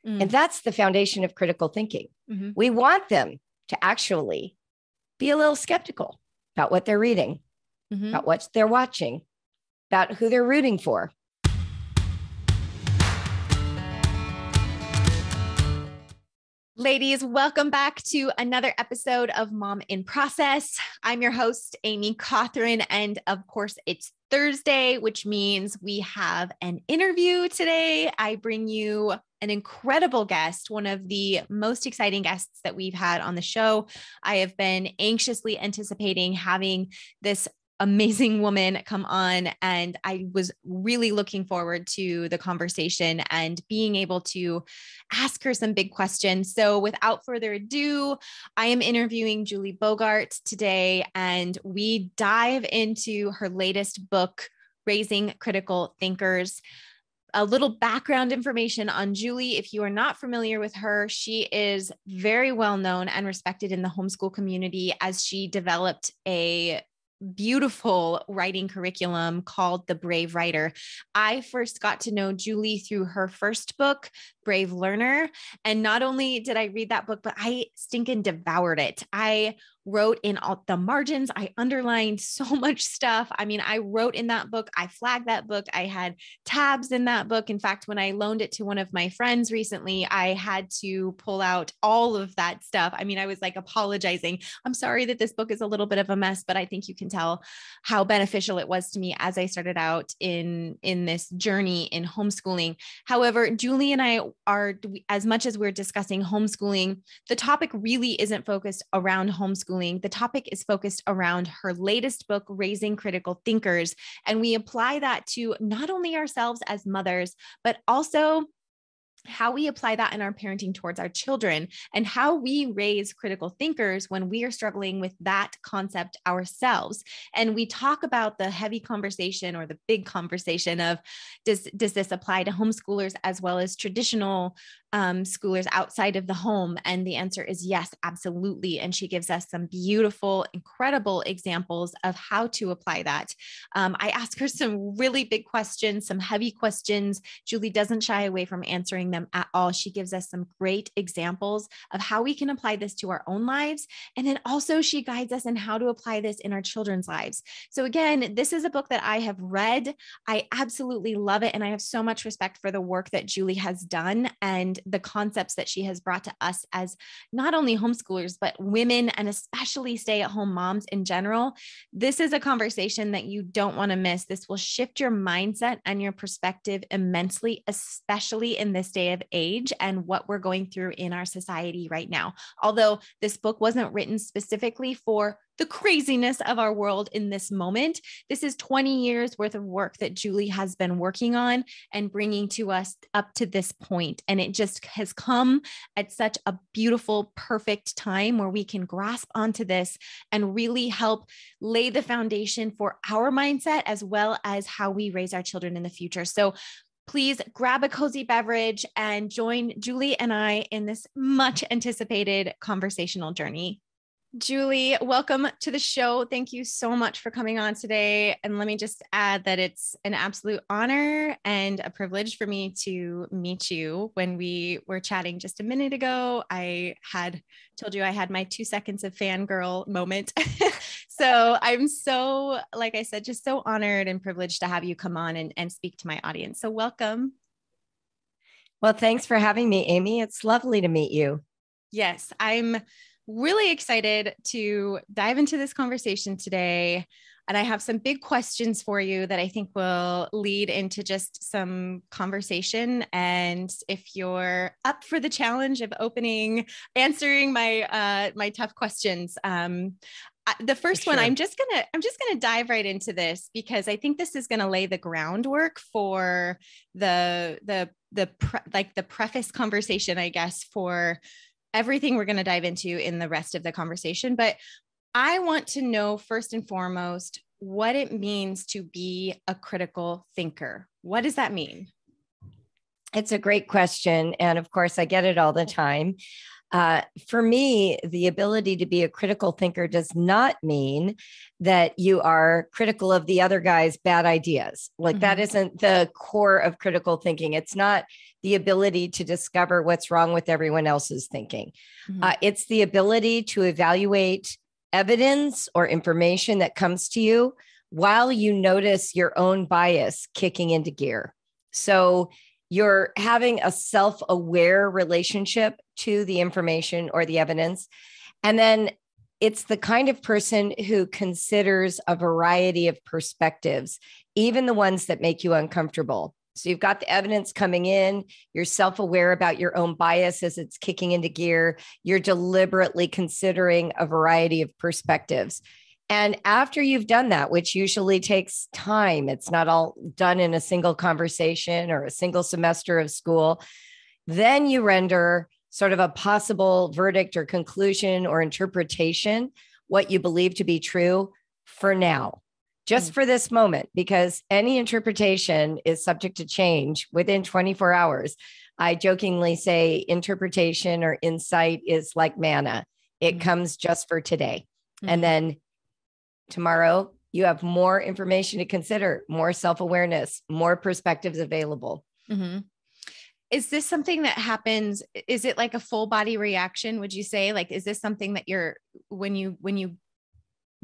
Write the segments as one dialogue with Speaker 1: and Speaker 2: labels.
Speaker 1: And that's the foundation of critical thinking. We want them to actually be a little skeptical about what they're reading, about what they're watching, about who they're rooting for.
Speaker 2: Ladies, welcome back to another episode of Mom in Process. I'm your host, Amy Cawthron, and of course, it's Thursday, which means we have an interview today. I bring you an incredible guest, one of the most exciting guests that we've had on the show. I have been anxiously anticipating having this amazing woman come on, and I was really looking forward to the conversation and being able to ask her some big questions. So without further ado, I am interviewing Julie Bogart today, and we dive into her latest book, Raising Critical Thinkers. A little background information on Julie. If you are not familiar with her, she is very well known and respected in the homeschool community as she developed a beautiful writing curriculum called The Brave Writer. I first got to know Julie through her first book, Brave Learner. And not only did I read that book, but I stinking devoured it. I wrote in all the margins. I underlined so much stuff. I mean, I wrote in that book. I flagged that book. I had tabs in that book. In fact, when I loaned it to one of my friends recently, I had to pull out all of that stuff. I mean, I was like apologizing. I'm sorry that this book is a little bit of a mess, but I think you can tell how beneficial it was to me as I started out in this journey in homeschooling. However, Julie and I are, as much as we're discussing homeschooling, the topic really isn't focused around homeschooling. The topic is focused around her latest book, Raising Critical Thinkers. And we apply that to not only ourselves as mothers, but also how we apply that in our parenting towards our children and how we raise critical thinkers when we are struggling with that concept ourselves. And we talk about the heavy conversation or the big conversation of does this apply to homeschoolers as well as traditional schoolers outside of the home? And the answer is yes, absolutely. And she gives us some beautiful, incredible examples of how to apply that. I ask her some really big questions, some heavy questions. Julie doesn't shy away from answering them at all. She gives us some great examples of how we can apply this to our own lives. And then also she guides us in how to apply this in our children's lives. So again, this is a book that I have read. I absolutely love it. And I have so much respect for the work that Julie has done and the concepts that she has brought to us as not only homeschoolers, but women and especially stay-at-home moms in general. This is a conversation that you don't want to miss. This will shift your mindset and your perspective immensely, especially in this day of age and what we're going through in our society right now. Although this book wasn't written specifically for the craziness of our world in this moment, this is 20 years worth of work that Julie has been working on and bringing to us up to this point. And it just has come at such a beautiful, perfect time where we can grasp onto this and really help lay the foundation for our mindset as well as how we raise our children in the future. So please grab a cozy beverage and join Julie and I in this much anticipated conversational journey. Julie, welcome to the show. Thank you so much for coming on today. And let me just add that it's an absolute honor and a privilege for me to meet you. When we were chatting just a minute ago, I had told you I had my 2 seconds of fangirl moment. So I'm so, like I said, just so honored and privileged to have you come on and speak to my audience. So welcome.
Speaker 1: Well, thanks for having me, Amy. It's lovely to meet you.
Speaker 2: Yes, I'm really excited to dive into this conversation today. And I have some big questions for you that I think will lead into just some conversation. And if you're up for the challenge of answering my tough questions, the first one, I'm just gonna dive right into this because I think this is gonna lay the groundwork for the preface conversation, I guess, for everything we're going to dive into in the rest of the conversation. But I want to know first and foremost what it means to be a critical thinker. What does that mean?
Speaker 1: It's a great question. And of course, I get it all the time. For me, the ability to be a critical thinker does not mean that you are critical of the other guy's bad ideas. Like that isn't the core of critical thinking. It's not the ability to discover what's wrong with everyone else's thinking. It's the ability to evaluate evidence or information that comes to you while you notice your own bias kicking into gear. So you're having a self-aware relationship to the information or the evidence. And then it's the kind of person who considers a variety of perspectives, even the ones that make you uncomfortable. So you've got the evidence coming in, you're self-aware about your own bias as it's kicking into gear. You're deliberately considering a variety of perspectives. And after you've done that, which usually takes time, it's not all done in a single conversation or a single semester of school, then you render sort of a possible verdict or conclusion or interpretation, what you believe to be true for now, just for this moment, because any interpretation is subject to change within 24 hours. I jokingly say interpretation or insight is like manna. It comes just for today. And then tomorrow, you have more information to consider, more self-awareness, more perspectives available.
Speaker 2: Is this something that happens? Is it like a full body reaction? Would you say, like, is this something that when you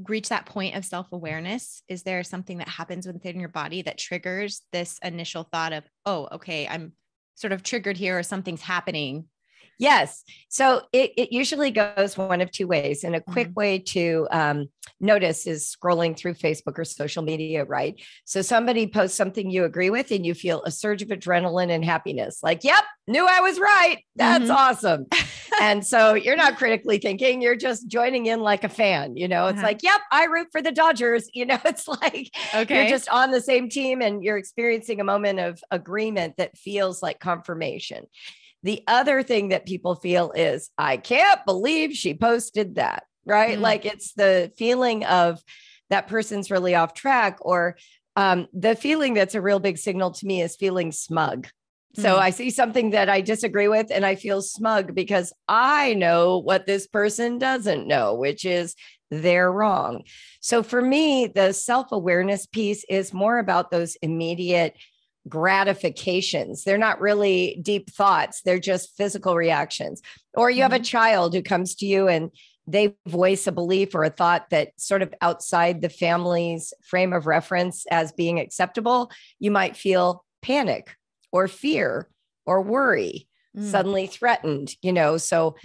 Speaker 2: reach that point of self-awareness, is there something that happens within your body that triggers this initial thought of, oh, okay, I'm sort of triggered here or something's happening?
Speaker 1: Yes. So it usually goes one of two ways. And a quick way to notice is scrolling through Facebook or social media, right? So somebody posts something you agree with and you feel a surge of adrenaline and happiness. Like, yep, knew I was right. That's awesome. And so you're not critically thinking, you're just joining in like a fan. It's like, yep, I root for the Dodgers. It's like, you're just on the same team and you're experiencing a moment of agreement that feels like confirmation. The other thing that people feel is, I can't believe she posted that, right? Like it's the feeling of that person's really off track, or the feeling that's a real big signal to me is feeling smug. So I see something that I disagree with and I feel smug because I know what this person doesn't know, which is they're wrong. So for me, the self-awareness piece is more about those immediate gratifications. They're not really deep thoughts. They're just physical reactions. Or you have a child who comes to you and they voice a belief or a thought that sort of outside the family's frame of reference as being acceptable. You might feel panic or fear or worry, suddenly threatened, So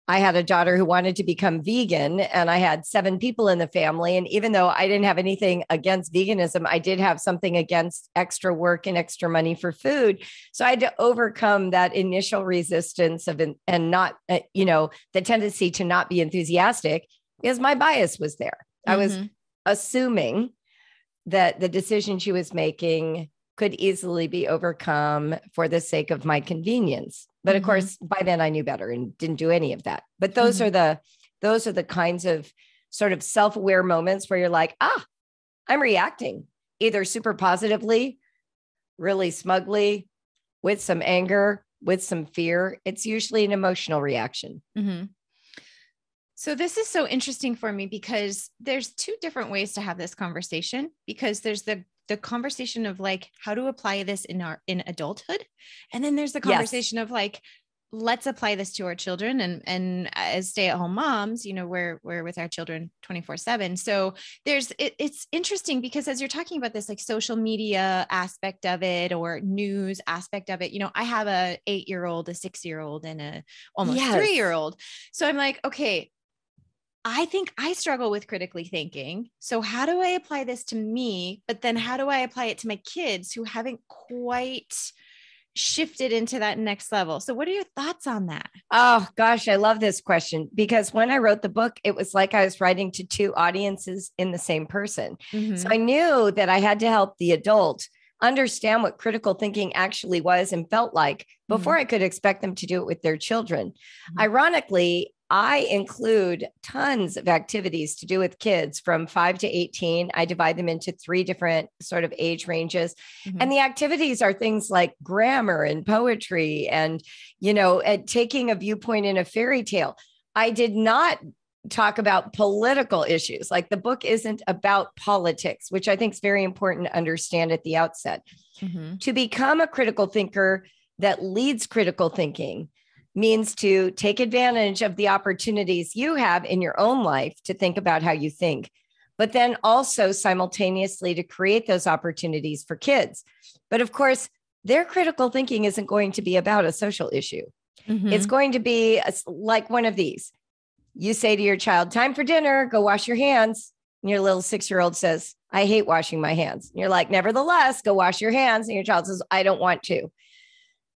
Speaker 1: I had a daughter who wanted to become vegan and I had 7 people in the family. And even though I didn't have anything against veganism, I did have something against extra work and extra money for food. So I had to overcome that initial resistance and not, the tendency to not be enthusiastic because my bias was there. I was assuming that the decision she was making could easily be overcome for the sake of my convenience. But of course, by then I knew better and didn't do any of that. But those are the kinds of sort of self-aware moments where you're like, I'm reacting either super positively, really smugly, with some anger, with some fear. It's usually an emotional reaction.
Speaker 2: So this is so interesting for me because there's 2 different ways to have this conversation, because there's the conversation of like, how to apply this in adulthood. And then there's the conversation of like, let's apply this to our children. And as stay-at-home moms, we're with our children 24/7. So it's interesting because as you're talking about this, like social media aspect of it or news aspect of it, I have a 8-year-old, a 6-year-old, and a almost 3-year-old. So I'm like, okay, I think I struggle with critically thinking. So how do I apply this to me? But then how do I apply it to my kids who haven't quite shifted into that next level? So what are your thoughts on that?
Speaker 1: Oh gosh, I love this question because when I wrote the book, it was like I was writing to 2 audiences in the same person. So I knew that I had to help the adult understand what critical thinking actually was and felt like before I could expect them to do it with their children. Ironically, I include tons of activities to do with kids from 5 to 18. I divide them into 3 different sort of age ranges. Mm-hmm. And the activities are things like grammar and poetry and, taking a viewpoint in a fairy tale. I did not talk about political issues. Like the book isn't about politics, which I think is very important to understand at the outset. Mm-hmm. To become a critical thinker that leads critical thinking means to take advantage of the opportunities you have in your own life to think about how you think, but then also simultaneously to create those opportunities for kids. But of course, their critical thinking isn't going to be about a social issue. Mm-hmm. It's going to be like one of these. You say to your child, time for dinner, go wash your hands. And your little 6-year-old says, I hate washing my hands. And you're like, nevertheless, go wash your hands. And your child says, I don't want to.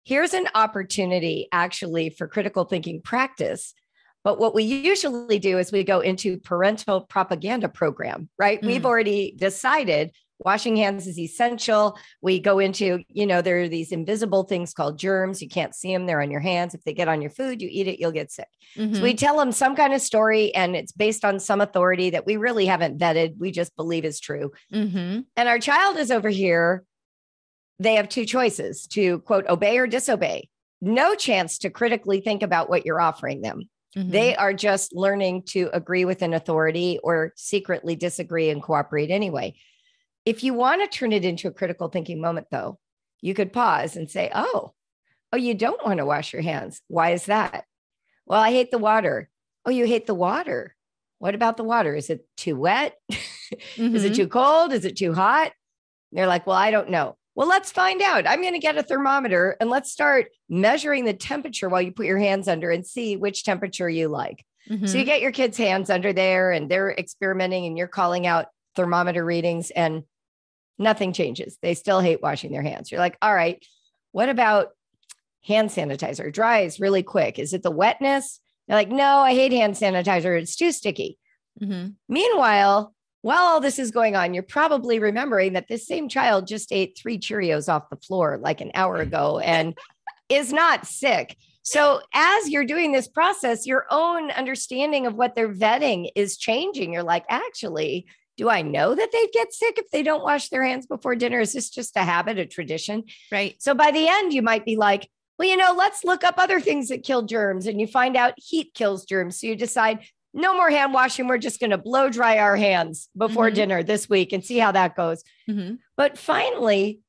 Speaker 1: Here's an opportunity actually for critical thinking practice. But what we usually do is we go into parental propaganda program, right? Mm. We've already decided washing hands is essential. We go into, there are these invisible things called germs. You can't see them. They're on your hands. If they get on your food, you eat it, you'll get sick. Mm-hmm. So we tell them some kind of story and it's based on some authority that we really haven't vetted. We just believe is true. Mm-hmm. And our child is over here. They have 2 choices to, quote, obey or disobey. No chance to critically think about what you're offering them. Mm-hmm. They are just learning to agree with an authority or secretly disagree and cooperate anyway. If you want to turn it into a critical thinking moment, though, you could pause and say, oh, you don't want to wash your hands. Why is that? Well, I hate the water. Oh, you hate the water. What about the water? Is it too wet? Mm-hmm. Is it too cold? Is it too hot? And they're like, well, I don't know. Well, let's find out. I'm going to get a thermometer and let's start measuring the temperature while you put your hands under and see which temperature you like. Mm-hmm. So you get your kids' hands under there and they're experimenting and you're calling out thermometer readings and nothing changes. They still hate washing their hands. You're like, all right, what about hand sanitizer? Dries really quick. Is it the wetness? They're like, no, I hate hand sanitizer. It's too sticky. Mm-hmm. Meanwhile, while all this is going on, you're probably remembering that this same child just ate 3 Cheerios off the floor like an hour ago and is not sick. So as you're doing this process, your own understanding of what they're vetting is changing. You're like, actually, do I know that they'd get sick if they don't wash their hands before dinner? Is this just a habit, a tradition?
Speaker 2: Right.
Speaker 1: So by the end, you might be like, well, let's look up other things that kill germs. And you find out heat kills germs. So you decide, no more hand washing. We're just going to blow dry our hands before dinner this week and see how that goes. Mm-hmm. But finally,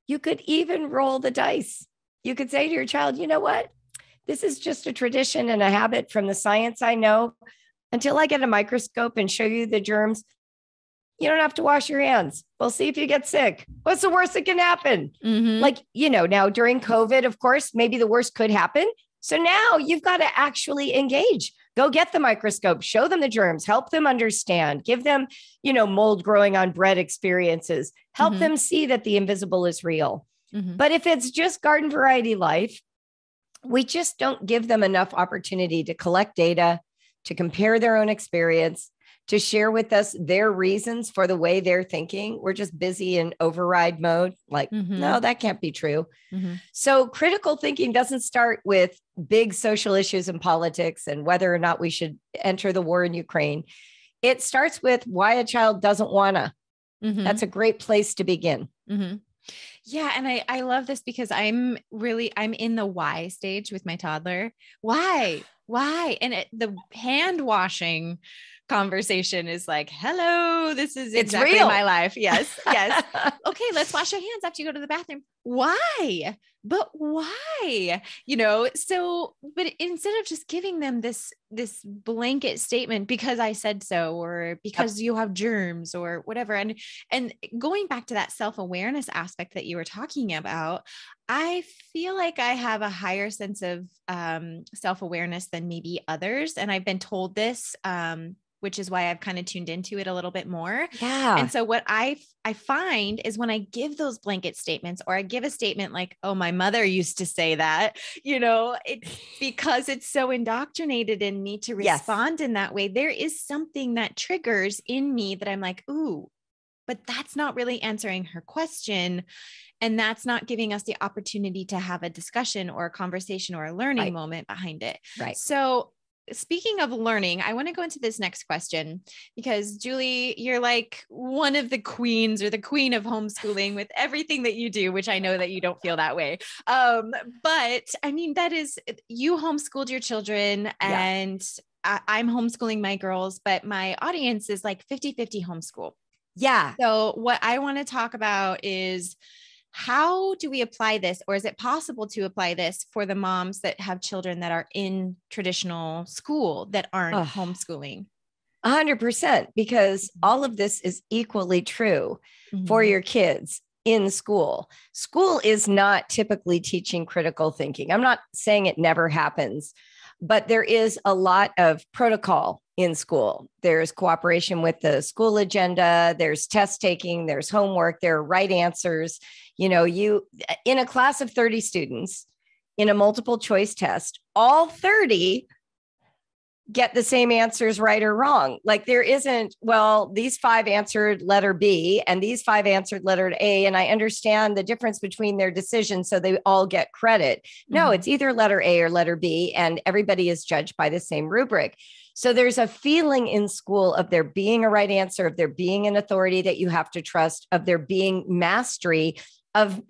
Speaker 1: you could even roll the dice. You could say to your child, you know what? This is just a tradition and a habit from the science I know. Until I get a microscope and show you the germs, you don't have to wash your hands. We'll see if you get sick. What's the worst that can happen? Mm-hmm. Now during COVID, of course, maybe the worst could happen. So now you've got to actually engage. Go get the microscope, show them the germs, help them understand, give them, mold growing on bread experiences, help them see that the invisible is real. Mm-hmm. But if it's just garden variety life, we just don't give them enough opportunity to collect data, to compare their own experience, to share with us their reasons for the way they're thinking. We're just busy in override mode. Like, no, that can't be true. Mm-hmm. So critical thinking doesn't start with big social issues and politics and whether or not we should enter the war in Ukraine. It starts with why a child doesn't want to. Mm-hmm. That's a great place to begin.
Speaker 2: Mm-hmm. Yeah. And I love this because I'm in the why stage with my toddler. Why? And the hand washing conversation is like, hello, this is exactly my life. Yes. Okay. Let's wash our hands after you go to the bathroom. Why? But why? But instead of just giving them this blanket statement, because I said so, or because you have germs or whatever. And going back to that self-awareness aspect that you were talking about, I feel like I have a higher sense of self-awareness than maybe others. And I've been told this, which is why I've kind of tuned into it a little bit more.
Speaker 1: Yeah.
Speaker 2: And so what I find is when I give those blanket statements, or I give a statement like, oh, my mother used to say that, it's because it's so indoctrinated in me to respond in that way. There is something that triggers in me that I'm like, ooh, but that's not really answering her question. And that's not giving us the opportunity to have a discussion or a conversation or a learning moment behind it.
Speaker 1: Right.
Speaker 2: So speaking of learning, I want to go into this next question because Julie, you're like one of the queens or the queen of homeschooling with everything that you do, which I know that you don't feel that way. But I mean, that is, you homeschooled your children and I'm homeschooling my girls, but my audience is like 50-50 homeschool.
Speaker 1: Yeah.
Speaker 2: So what I want to talk about is, how do we apply this, or is it possible to apply this for the moms that have children that are in traditional school that aren't homeschooling?
Speaker 1: 100%, because all of this is equally true for your kids in school. School is not typically teaching critical thinking. I'm not saying it never happens, but there is a lot of protocol in school. There's cooperation with the school agenda, there's test taking, there's homework, there are right answers. You know, you in a class of 30 students in a multiple choice test, all 30 get the same answers right or wrong. Like there isn't, well, these 5 answered letter B and these 5 answered letter A, and I understand the difference between their decisions, so they all get credit. No, it's either letter A or letter B, and everybody is judged by the same rubric. So there's a feeling in school of there being a right answer, of there being an authority that you have to trust, of there being mastery of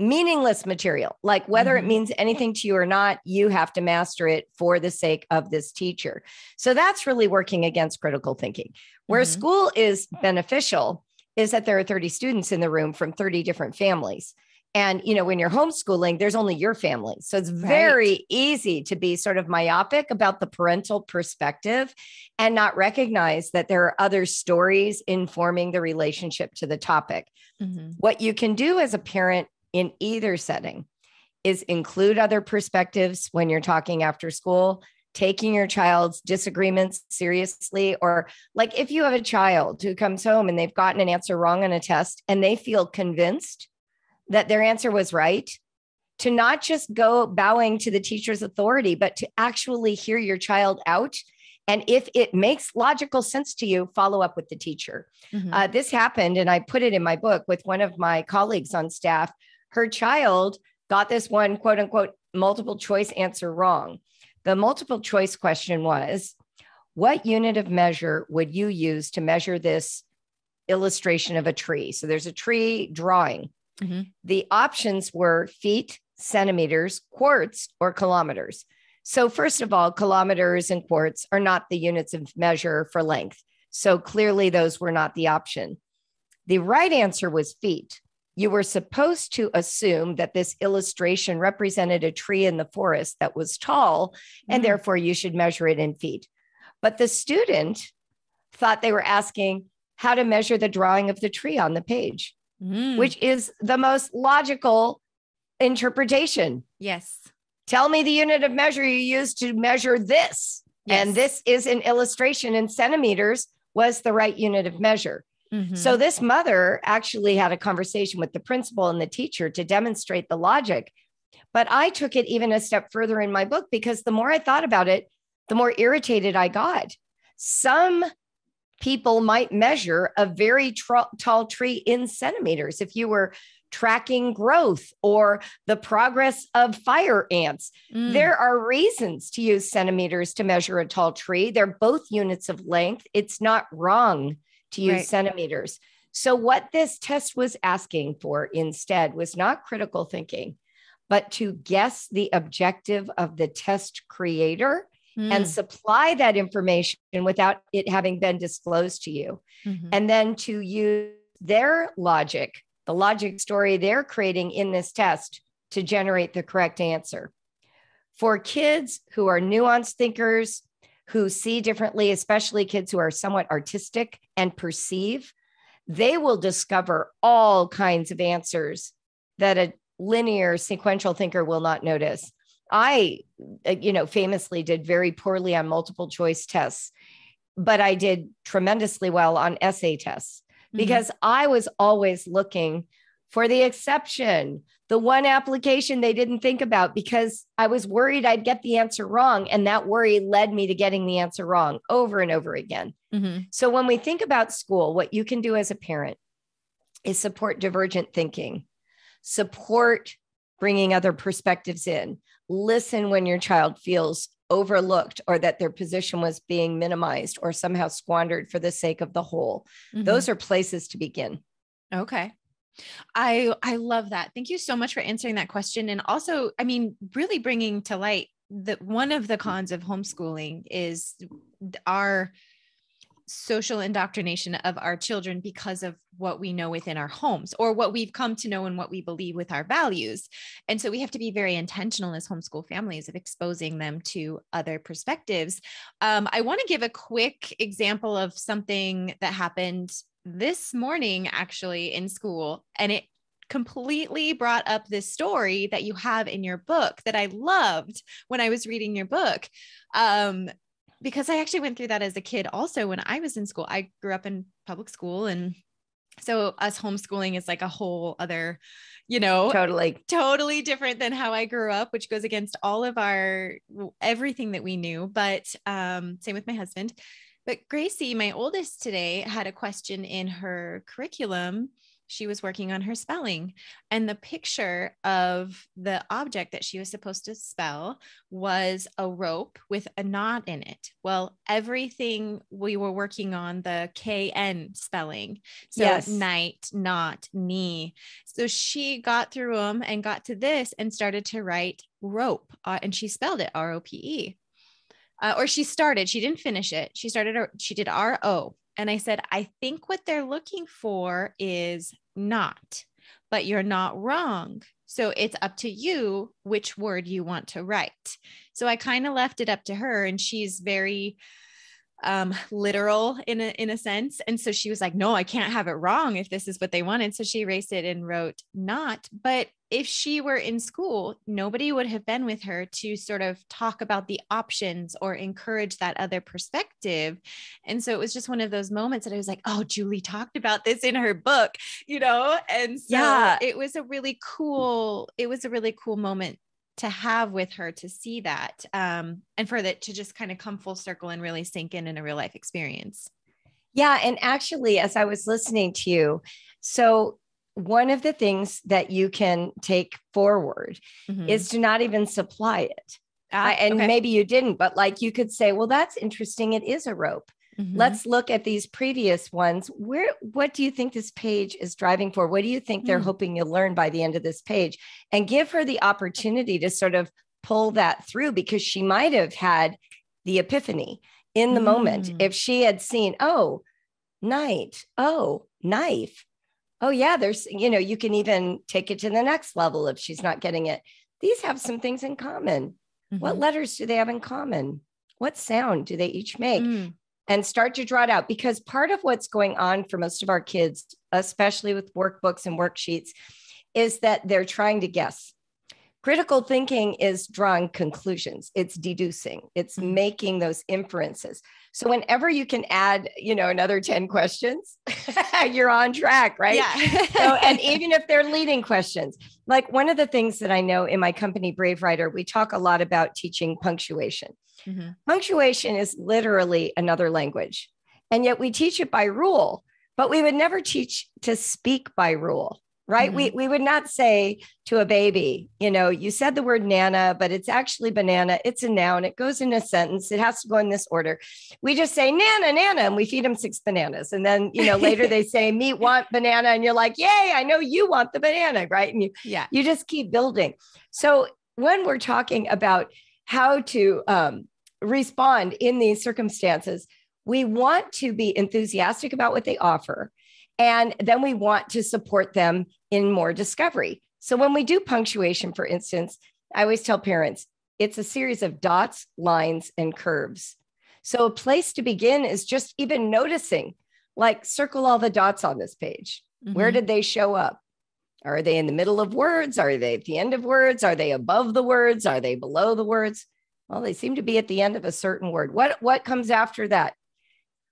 Speaker 1: meaningless material, like whether it means anything to you or not, you have to master it for the sake of this teacher. So that's really working against critical thinking. Where school is beneficial is that there are 30 students in the room from 30 different families. And, you know, when you're homeschooling, there's only your family. So it's very easy to be sort of myopic about the parental perspective and not recognize that there are other stories informing the relationship to the topic. What you can do as a parent in either setting is include other perspectives when you're talking after school, taking your child's disagreements seriously, or like if you have a child who comes home and they've gotten an answer wrong on a test and they feel convinced that their answer was right, to not just go bowing to the teacher's authority, but to actually hear your child out. And if it makes logical sense to you, follow up with the teacher. This happened, and I put it in my book with one of my colleagues on staff. Her child got this one, quote unquote, multiple choice answer wrong. The multiple choice question was, what unit of measure would you use to measure this illustration of a tree? So there's a tree drawing. The options were feet, centimeters, quarts, or kilometers. So first of all, kilometers and quarts are not the units of measure for length. So clearly those were not the option. The right answer was feet. You were supposed to assume that this illustration represented a tree in the forest that was tall, and therefore you should measure it in feet. But the student thought they were asking how to measure the drawing of the tree on the page, which is the most logical interpretation.
Speaker 2: Yes.
Speaker 1: Tell me the unit of measure you use to measure this. Yes. And this is an illustration in centimeters was the right unit of measure. So this mother actually had a conversation with the principal and the teacher to demonstrate the logic. But I took it even a step further in my book, because the more I thought about it, the more irritated I got. Some people might measure a very tall tree in centimeters if you were tracking growth or the progress of fire ants. There are reasons to use centimeters to measure a tall tree. They're both units of length. It's not wrong to use centimeters. So what this test was asking for instead was not critical thinking, but to guess the objective of the test creator and supply that information without it having been disclosed to you. And then to use their logic, the logic story they're creating in this test, to generate the correct answer. For kids who are nuanced thinkers, who see differently, especially kids who are somewhat artistic and perceive, they will discover all kinds of answers that a linear sequential thinker will not notice. I, famously did very poorly on multiple choice tests, but I did tremendously well on essay tests because I was always looking for the exception, the one application they didn't think about, because I was worried I'd get the answer wrong. And that worry led me to getting the answer wrong over and over again. So when we think about school, what you can do as a parent is support divergent thinking, support bringing other perspectives in, listen when your child feels overlooked or that their position was being minimized or somehow squandered for the sake of the whole. Those are places to begin.
Speaker 2: Okay. I love that. Thank you so much for answering that question. And also, I mean, really bringing to light that one of the cons of homeschooling is our social indoctrination of our children because of what we know within our homes or what we've come to know and what we believe with our values. And so we have to be very intentional as homeschool families of exposing them to other perspectives. I want to give a quick example of something that happened this morning, actually, in school. And it completely brought up this story that you have in your book that I loved when I was reading your book. Because I actually went through that as a kid also when I was in school. I grew up in public school. And so us homeschooling is like a whole other, totally different than how I grew up, which goes against all of everything that we knew. But same with my husband. But Gracie, my oldest today, had a question in her curriculum. She was working on her spelling, and the picture of the object that she was supposed to spell was a rope with a knot in it. Well, everything we were working on, the KN spelling. So yes. Night, knot, knee. So she got through them and got to this and started to write rope, and she spelled it ROPE. She didn't finish it. She did RO. And I said, I think what they're looking for is not, but you're not wrong. So it's up to you which word you want to write. So I kind of left it up to her, and she's very literal in a sense. And so she was like, no, I can't have it wrong if this is what they wanted. So she erased it and wrote not. But if she were in school, nobody would have been with her to sort of talk about the options or encourage that other perspective. And so it was just one of those moments that I was like, oh, Julie talked about this in her book, And so it was a really cool moment to have with her, to see that, and for that to just kind of come full circle and really sink in a real life experience.
Speaker 1: Yeah. And actually, as I was listening to you, so one of the things that you can take forward is to not even supply it. Maybe you didn't, but like you could say, well, that's interesting. It is a rope. Let's look at these previous ones. What do you think this page is driving for? What do you think they're hoping you'll learn by the end of this page? And give her the opportunity to sort of pull that through, because she might have had the epiphany in the moment. If she had seen, oh, night, oh, knife. Oh yeah, there's, you can even take it to the next level if she's not getting it. These have some things in common. What letters do they have in common? What sound do they each make? And start to draw it out, because part of what's going on for most of our kids, especially with workbooks and worksheets, is that they're trying to guess. Critical thinking is drawing conclusions. It's deducing. It's making those inferences. So whenever you can add, another 10 questions, you're on track, right? Yeah. And even if they're leading questions, like one of the things that I know in my company, Brave Writer, we talk a lot about teaching punctuation. Punctuation is literally another language. And yet we teach it by rule, but we would never teach to speak by rule. Right? We would not say to a baby, you said the word nana, but it's actually banana. It's a noun. It goes in a sentence. It has to go in this order. We just say nana, nana, and we feed them 6 bananas. And then, later they say meat, want banana. And you're like, yay, I know you want the banana, right? And you just keep building. So when we're talking about how to respond in these circumstances, we want to be enthusiastic about what they offer. And then we want to support them in more discovery. So when we do punctuation, for instance, I always tell parents, it's a series of dots, lines, and curves. So a place to begin is just even noticing, like circle all the dots on this page. Where did they show up? Are they in the middle of words? Are they at the end of words? Are they above the words? Are they below the words? Well, they seem to be at the end of a certain word. What comes after that?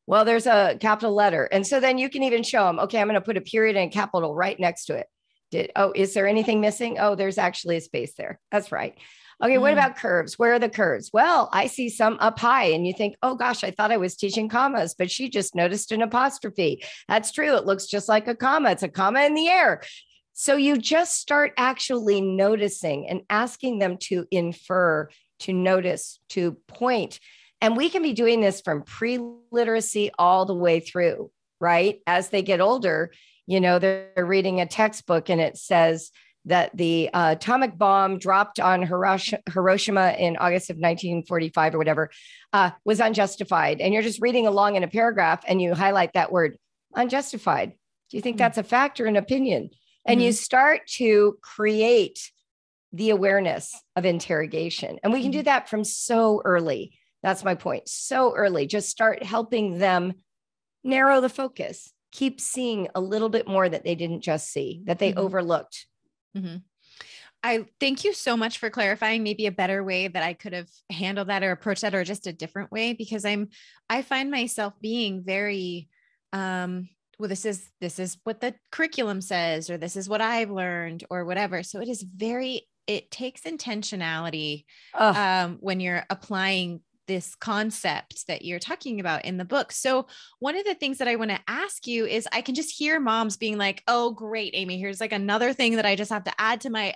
Speaker 1: Well, there's a capital letter. And so then you can even show them, okay, I'm going to put a period and a capital right next to it. Is there anything missing? Oh, there's actually a space there. That's right. Okay, what about curves? Where are the curves? Well, I see some up high and you think, oh gosh, I thought I was teaching commas, but she just noticed an apostrophe. That's true. It looks just like a comma. It's a comma in the air. So you just start actually noticing and asking them to infer, to notice, to point. And we can be doing this from pre-literacy all the way through, right? As they get older, they're reading a textbook and it says that the atomic bomb dropped on Hiroshima in August of 1945 or whatever was unjustified. And you're just reading along in a paragraph and you highlight that word, unjustified. Do you think that's a fact or an opinion? And you start to create the awareness of interrogation. And we can do that from so early. That's my point. So early, just start helping them narrow the focus, keep seeing a little bit more that they didn't just see, that they overlooked.
Speaker 2: I thank you so much for clarifying maybe a better way that I could have handled that or approached that, or just a different way, because I find myself being very, well, this is what the curriculum says, or this is what I've learned or whatever. So it takes intentionality when you're applying this concept that you're talking about in the book. So one of the things that I want to ask you is, I can just hear moms being like, oh, great, Amy, here's like another thing that I just have to add to my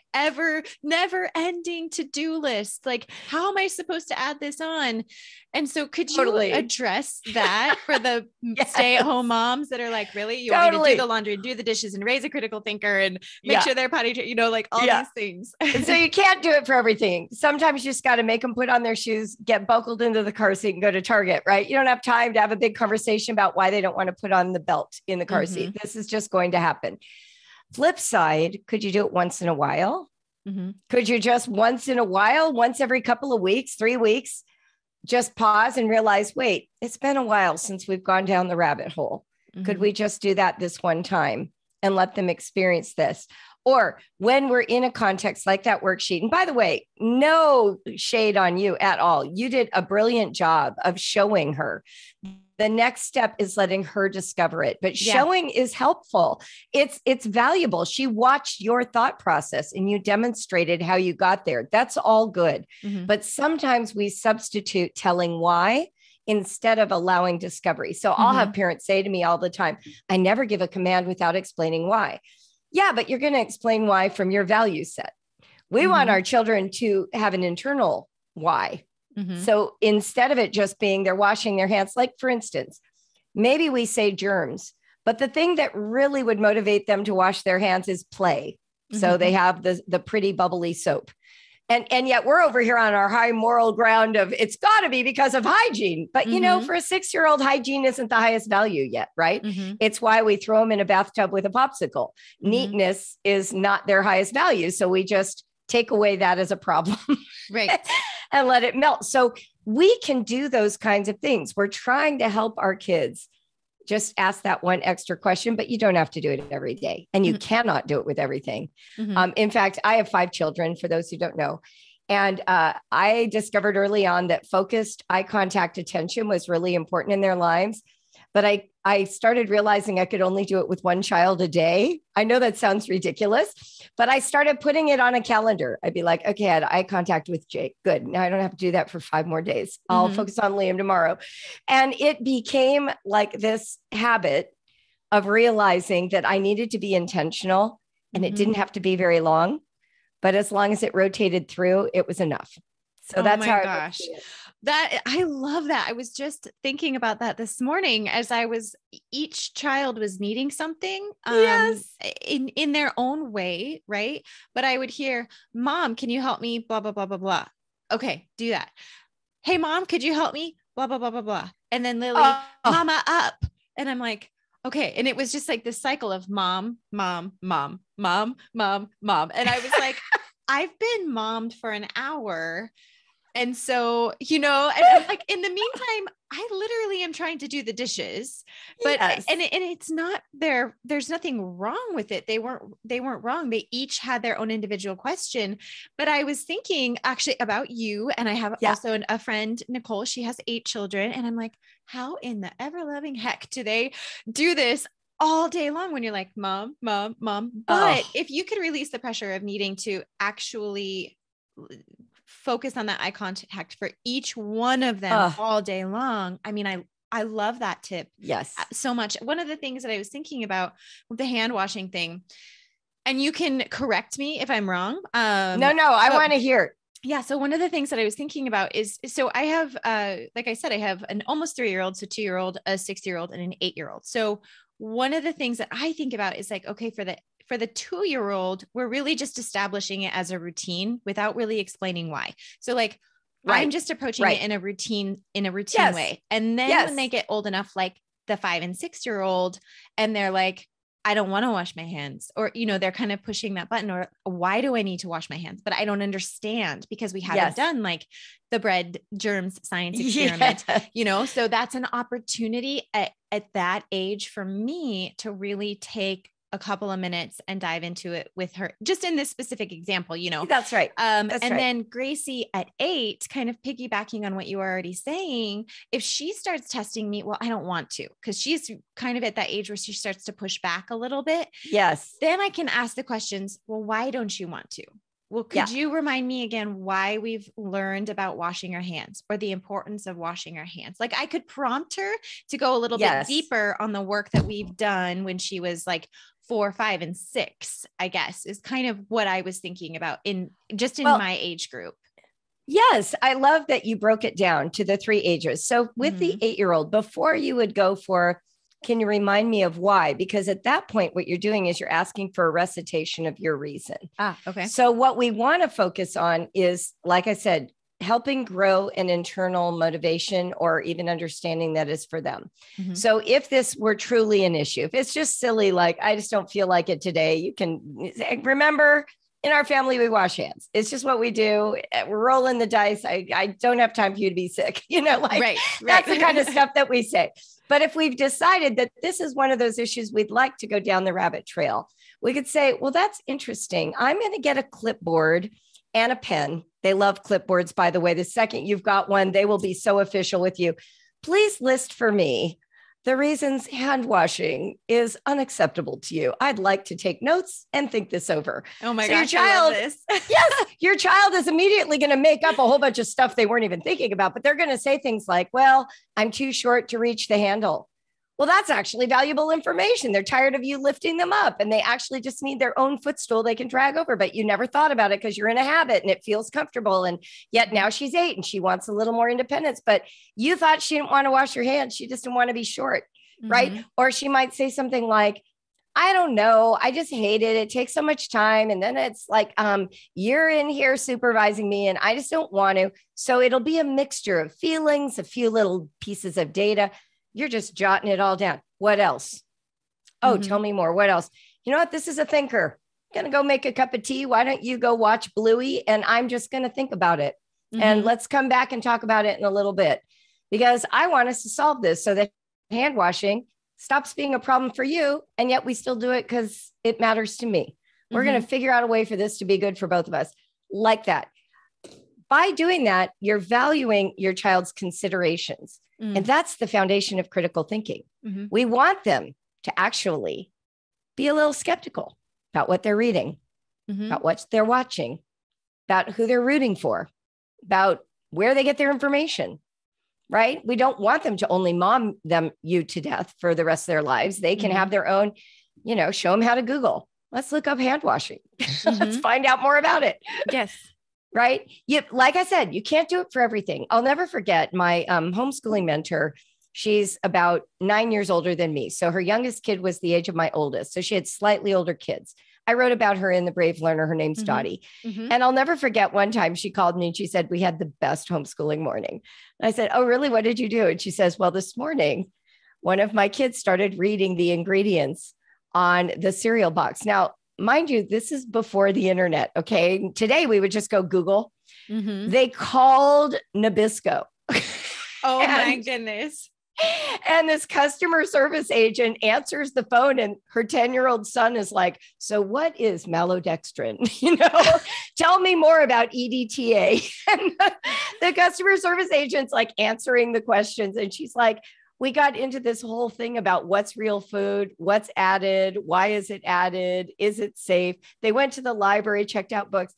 Speaker 2: never ending to-do list. Like, how am I supposed to add this on? And so could you address that for the stay-at-home moms that are like, really, you want me to do the laundry, do the dishes, and raise a critical thinker and make sure they're potty trained, like all these things.
Speaker 1: So you can't do it for everything. Sometimes you just got to make them put on their shoes, get buckled into the car seat and go to Target, right? You don't have time to have a big conversation about why they don't want to put on the belt in the car seat. This is just going to happen. Flip side, could you do it once in a while? Could you just once in a while, once every couple of weeks, 3 weeks, just pause and realize, wait, it's been a while since we've gone down the rabbit hole. Could we just do that this one time and let them experience this? Or when we're in a context like that worksheet, and by the way, no shade on you at all. You did a brilliant job of showing her. The next step is letting her discover it, but showing is helpful. It's valuable. She watched your thought process and you demonstrated how you got there. That's all good. But sometimes we substitute telling why instead of allowing discovery. So I'll have parents say to me all the time, I never give a command without explaining why. Yeah, but you're going to explain why from your value set. We want our children to have an internal why. So instead of it just being they're washing their hands, like for instance, maybe we say germs, but the thing that really would motivate them to wash their hands is play. So they have the pretty bubbly soap. And yet we're over here on our high moral ground of it's got to be because of hygiene. But, for a 6-year-old, hygiene isn't the highest value yet, right? It's why we throw them in a bathtub with a popsicle. Neatness is not their highest value. So we just take away that as a problem.
Speaker 2: Right.
Speaker 1: And let it melt. So we can do those kinds of things. We're trying to help our kids. Just ask that one extra question, but you don't have to do it every day. And you cannot do it with everything. In fact, I have 5 children, for those who don't know. And I discovered early on that focused eye contact attention was really important in their lives. But I started realizing I could only do it with 1 child a day. I know that sounds ridiculous, but I started putting it on a calendar. I'd be like, okay, I had eye contact with Jake. Good. Now I don't have to do that for 5 more days. I'll focus on Liam tomorrow. And it became like this habit of realizing that I needed to be intentional and it didn't have to be very long, but as long as it rotated through, it was enough. So that's how.
Speaker 2: Gosh. That I love that. I was just thinking about that this morning as each child was needing something in their own way. Right. But I would hear, Mom, can you help me? Blah, blah, blah, blah, blah. Okay. Do that. Hey, Mom, could you help me? Blah, blah, blah, blah, blah. And then Lily, Mama up. And I'm like, okay. And it was just like this cycle of mom, mom, mom, mom, mom, mom. And I was like, I've been mommed for an hour. And so, and I'm like, in the meantime, I literally am trying to do the dishes, but, and it's not there's nothing wrong with it. They weren't wrong. They each had their own individual question, but I was thinking actually about you. And I have also a friend, Nicole, she has 8 children. And I'm like, how in the ever loving heck do they do this all day long when you're like, mom, mom, mom. But if you can release the pressure of needing to actually focus on that eye contact for each one of them all day long. I mean, I love that tip.
Speaker 1: Yes.
Speaker 2: So much. One of the things that I was thinking about with the hand washing thing, And you can correct me if I'm wrong.
Speaker 1: No, I want to hear.
Speaker 2: Yeah. So one of the things that I was thinking about is, so I have, like I said, I have an almost 3-year-old, so 2-year-old, a 6-year-old, and an 8-year-old. So one of the things that I think about is like, okay, for the 2-year-old, we're really just establishing it as a routine without really explaining why. So like, I'm just approaching it in a routine way. And then when they get old enough, like the 5 and 6-year-old, and they're like, I don't want to wash my hands, or, they're kind of pushing that button, or why do I need to wash my hands? But I don't understand because we haven't done like the bread germs science experiment, so that's an opportunity at that age for me to really take a couple of minutes and dive into it with her, just in this specific example,
Speaker 1: That's right.
Speaker 2: Then Gracie at 8, kind of piggybacking on what you were already saying, if she starts testing me, well, I don't want to, because she's kind of at that age where she starts to push back a little bit.
Speaker 1: Yes.
Speaker 2: Then I can ask the questions, well, why don't you want to? Well, could you remind me again why we've learned about washing our hands, or the importance of washing our hands? Like I could prompt her to go a little bit deeper on the work that we've done when she was like 4, 5, and 6, I guess, is kind of what I was thinking about in my age group.
Speaker 1: Yes. I love that you broke it down to the 3 ages. So with the 8-year-old, before you would go for, can you remind me of why? Because at that point, what you're doing is you're asking for a recitation of your reason.
Speaker 2: Okay.
Speaker 1: So what we want to focus on is, like I said, helping grow an internal motivation or even understanding that is for them. Mm-hmm. So if this were truly an issue, if it's just silly, like, I just don't feel like it today, you can remember, in our family, we wash hands. It's just what we do. We're rolling the dice. I don't have time for you to be sick. Right. That's the kind of stuff that we say. But if we've decided that this is one of those issues we'd like to go down the rabbit trail, we could say, well, that's interesting. I'm going to get a clipboard and a pen. They love clipboards, by the way. The second you've got one, they will be so official with you. Please list for me the reasons hand washing is unacceptable to you. I'd like to take notes and think this over.
Speaker 2: Oh my gosh, I love this.
Speaker 1: Yes, your child is immediately going to make up a whole bunch of stuff they weren't even thinking about, but they're going to say things like, well, I'm too short to reach the handle. Well, that's actually valuable information. They're tired of you lifting them up, and they actually just need their own footstool they can drag over, but you never thought about it because you're in a habit and it feels comfortable. And yet now she's 8 and she wants a little more independence, but you thought she didn't want to wash her hands. She just didn't want to be short, right? Or she might say something like, I don't know, I just hate it. It takes so much time. And then it's like, you're in here supervising me and I just don't want to. So it'll be a mixture of feelings, a few little pieces of data. You're just jotting it all down. What else? Oh, tell me more. What else? You know what? This is a thinker. I'm going to go make a cup of tea. Why don't you go watch Bluey? And I'm just going to think about it. And let's come back and talk about it in a little bit, because I want us to solve this so that hand washing stops being a problem for you. And yet we still do it because it matters to me. We're going to figure out a way for this to be good for both of us, like that. By doing that, you're valuing your child's considerations. And that's the foundation of critical thinking. We want them to actually be a little skeptical about what they're reading, about what they're watching, about who they're rooting for, about where they get their information, right? We don't want them to only mom you to death for the rest of their lives. They can have their own, show them how to Google. Let's look up hand washing. Let's find out more about it.
Speaker 2: Yes.
Speaker 1: Right. Like I said, you can't do it for everything. I'll never forget my homeschooling mentor. She's about 9 years older than me. So her youngest kid was the age of my oldest. So she had slightly older kids. I wrote about her in The Brave Learner. Her name's Dottie. And I'll never forget one time she called me and she said, we had the best homeschooling morning. And I said, oh, really? What did you do? And she says, well, this morning, one of my kids started reading the ingredients on the cereal box. Now, mind you, this is before the internet. Okay. Today we would just go Google. They called Nabisco.
Speaker 2: Oh my goodness.
Speaker 1: And this customer service agent answers the phone and her 10-year-old son is like, so what is maltodextrin? Tell me more about EDTA. And the customer service agent's like answering the questions. And she's like, we got into this whole thing about what's real food, what's added, why is it added, is it safe? They went to the library, checked out books.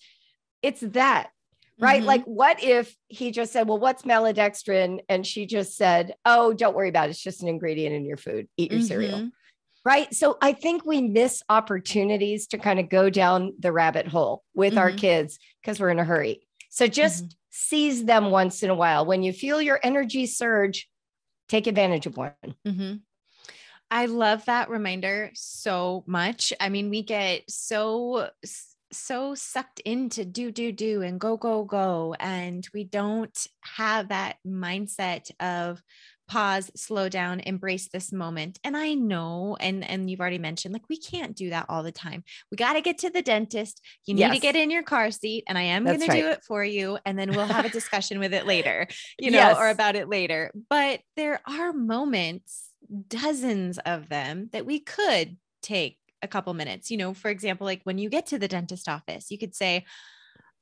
Speaker 1: It's that, right? Like, what if he just said, well, what's maltodextrin? And she just said, oh, don't worry about it. It's just an ingredient in your food. Eat your cereal. Right. So I think we miss opportunities to kind of go down the rabbit hole with our kids because we're in a hurry. So just seize them once in a while. When you feel your energy surge, take advantage of one.
Speaker 2: I love that reminder so much. I mean, we get so sucked into do and go. And we don't have that mindset of pause, slow down, embrace this moment. And I know, and you've already mentioned, like, we can't do that all the time. We got to get to the dentist. You need to get in your car seat, and I am going to do it for you. And then we'll have a discussion with it later, or about it later. But there are moments, dozens of them, that we could take a couple minutes, for example, like when you get to the dentist office, you could say,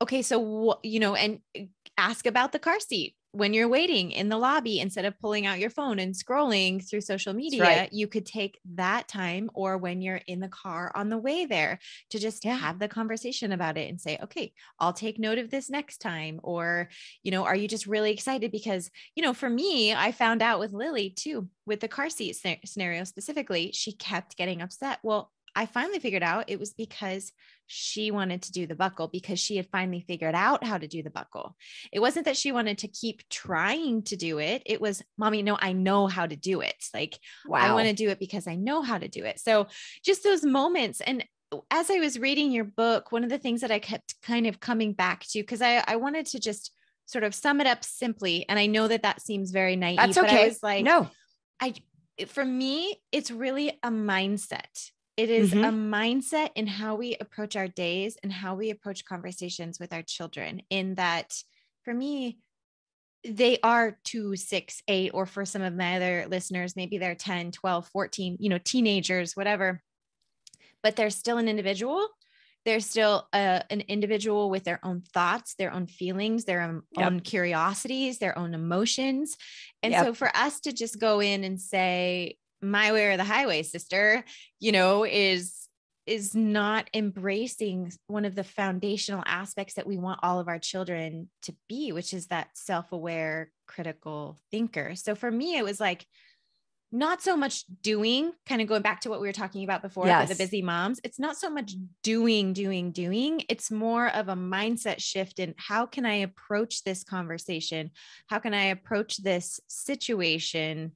Speaker 2: okay, so, and ask about the car seat. When you're waiting in the lobby, instead of pulling out your phone and scrolling through social media, you could take that time, or when you're in the car on the way there, to just have the conversation about it and say, okay, I'll take note of this next time. Or, are you just really excited? Because, for me, I found out with Lily too, with the car seat scenario specifically, she kept getting upset. Well, I finally figured out it was because she wanted to do the buckle, because she had finally figured out how to do the buckle. It wasn't that she wanted to keep trying to do it. It was, Mommy, no, I know how to do it. Like, I want to do it because I know how to do it. So just those moments. And as I was reading your book, one of the things that I kept kind of coming back to, because I wanted to just sort of sum it up simply. And I know that seems very naive,
Speaker 1: That's okay.
Speaker 2: But I was like,
Speaker 1: no,
Speaker 2: for me, it's really a mindset. It is a mindset in how we approach our days and how we approach conversations with our children. In that, for me, they are 2, 6, 8, or for some of my other listeners, maybe they're 10, 12, 14, teenagers, whatever, but they're still an individual. They're still an individual with their own thoughts, their own feelings, their own curiosities, their own emotions. And so for us to just go in and say, my way or the highway, sister, is not embracing one of the foundational aspects that we want all of our children to be, which is that self-aware, critical thinker. So for me, it was like, not so much doing, kind of going back to what we were talking about before for the busy moms. It's not so much doing. It's more of a mindset shift in how can I approach this conversation? How can I approach this situation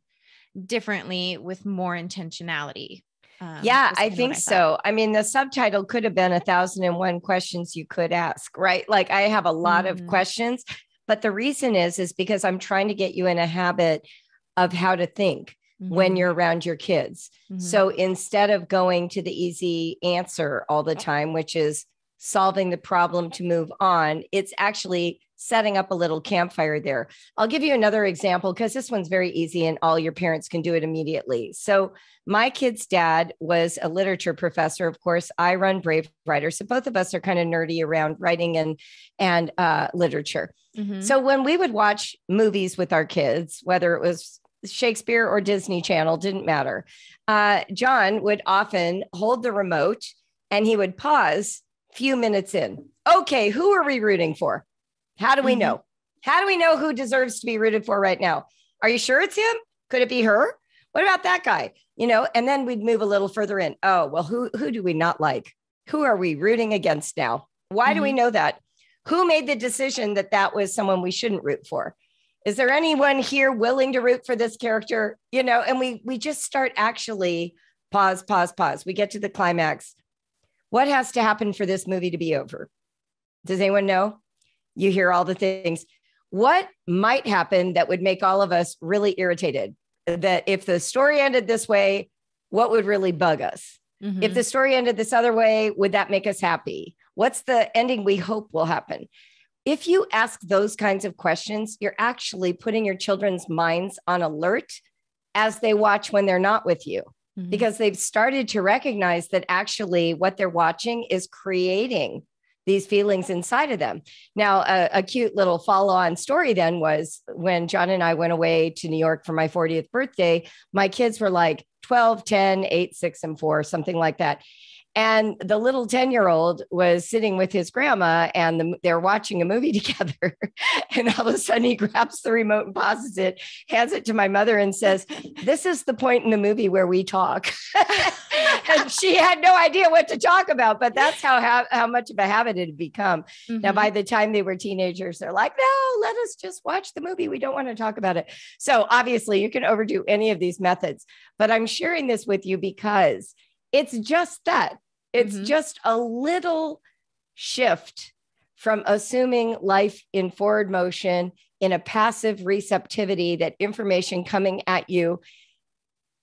Speaker 2: differently with more intentionality?
Speaker 1: I think so. I mean, the subtitle could have been 1,001 questions you could ask, right? Like, I have a lot of questions, but the reason is because I'm trying to get you in a habit of how to think when you're around your kids. So instead of going to the easy answer all the time, which is solving the problem to move on, it's actually setting up a little campfire there. I'll give you another example because this one's very easy and all your parents can do it immediately. So my kid's dad was a literature professor. Of course, I run Brave Writers. So both of us are kind of nerdy around writing and literature. So when we would watch movies with our kids, whether it was Shakespeare or Disney Channel, didn't matter. John would often hold the remote and he would pause a few minutes in. Okay, who are we rooting for? How do we know? How do we know who deserves to be rooted for right now? Are you sure it's him? Could it be her? What about that guy? And then we'd move a little further in. Oh, well, who do we not like? Who are we rooting against now? Why do we know that? Who made the decision that was someone we shouldn't root for? Is there anyone here willing to root for this character? And we just start actually pause. We get to the climax. What has to happen for this movie to be over? Does anyone know? You hear all the things. What might happen that would make all of us really irritated? That if the story ended this way, what would really bug us? If the story ended this other way, would that make us happy? What's the ending we hope will happen? If you ask those kinds of questions, you're actually putting your children's minds on alert as they watch when they're not with you, because they've started to recognize that actually what they're watching is creating these feelings inside of them. Now, a cute little follow-on story then was when John and I went away to New York for my 40th birthday, my kids were like 12, 10, 8, 6, and 4, something like that. And the little 10-year-old was sitting with his grandma and they're watching a movie together. And all of a sudden he grabs the remote and pauses it, hands it to my mother and says, "This is the point in the movie where we talk." And she had no idea what to talk about, but that's how much of a habit it had become. Mm-hmm. Now, by the time they were teenagers, they're like, "No, let us just watch the movie. We don't want to talk about it." So obviously you can overdo any of these methods, but I'm sharing this with you because it's just that. It's just a little shift from assuming life in forward motion, in a passive receptivity, that information coming at you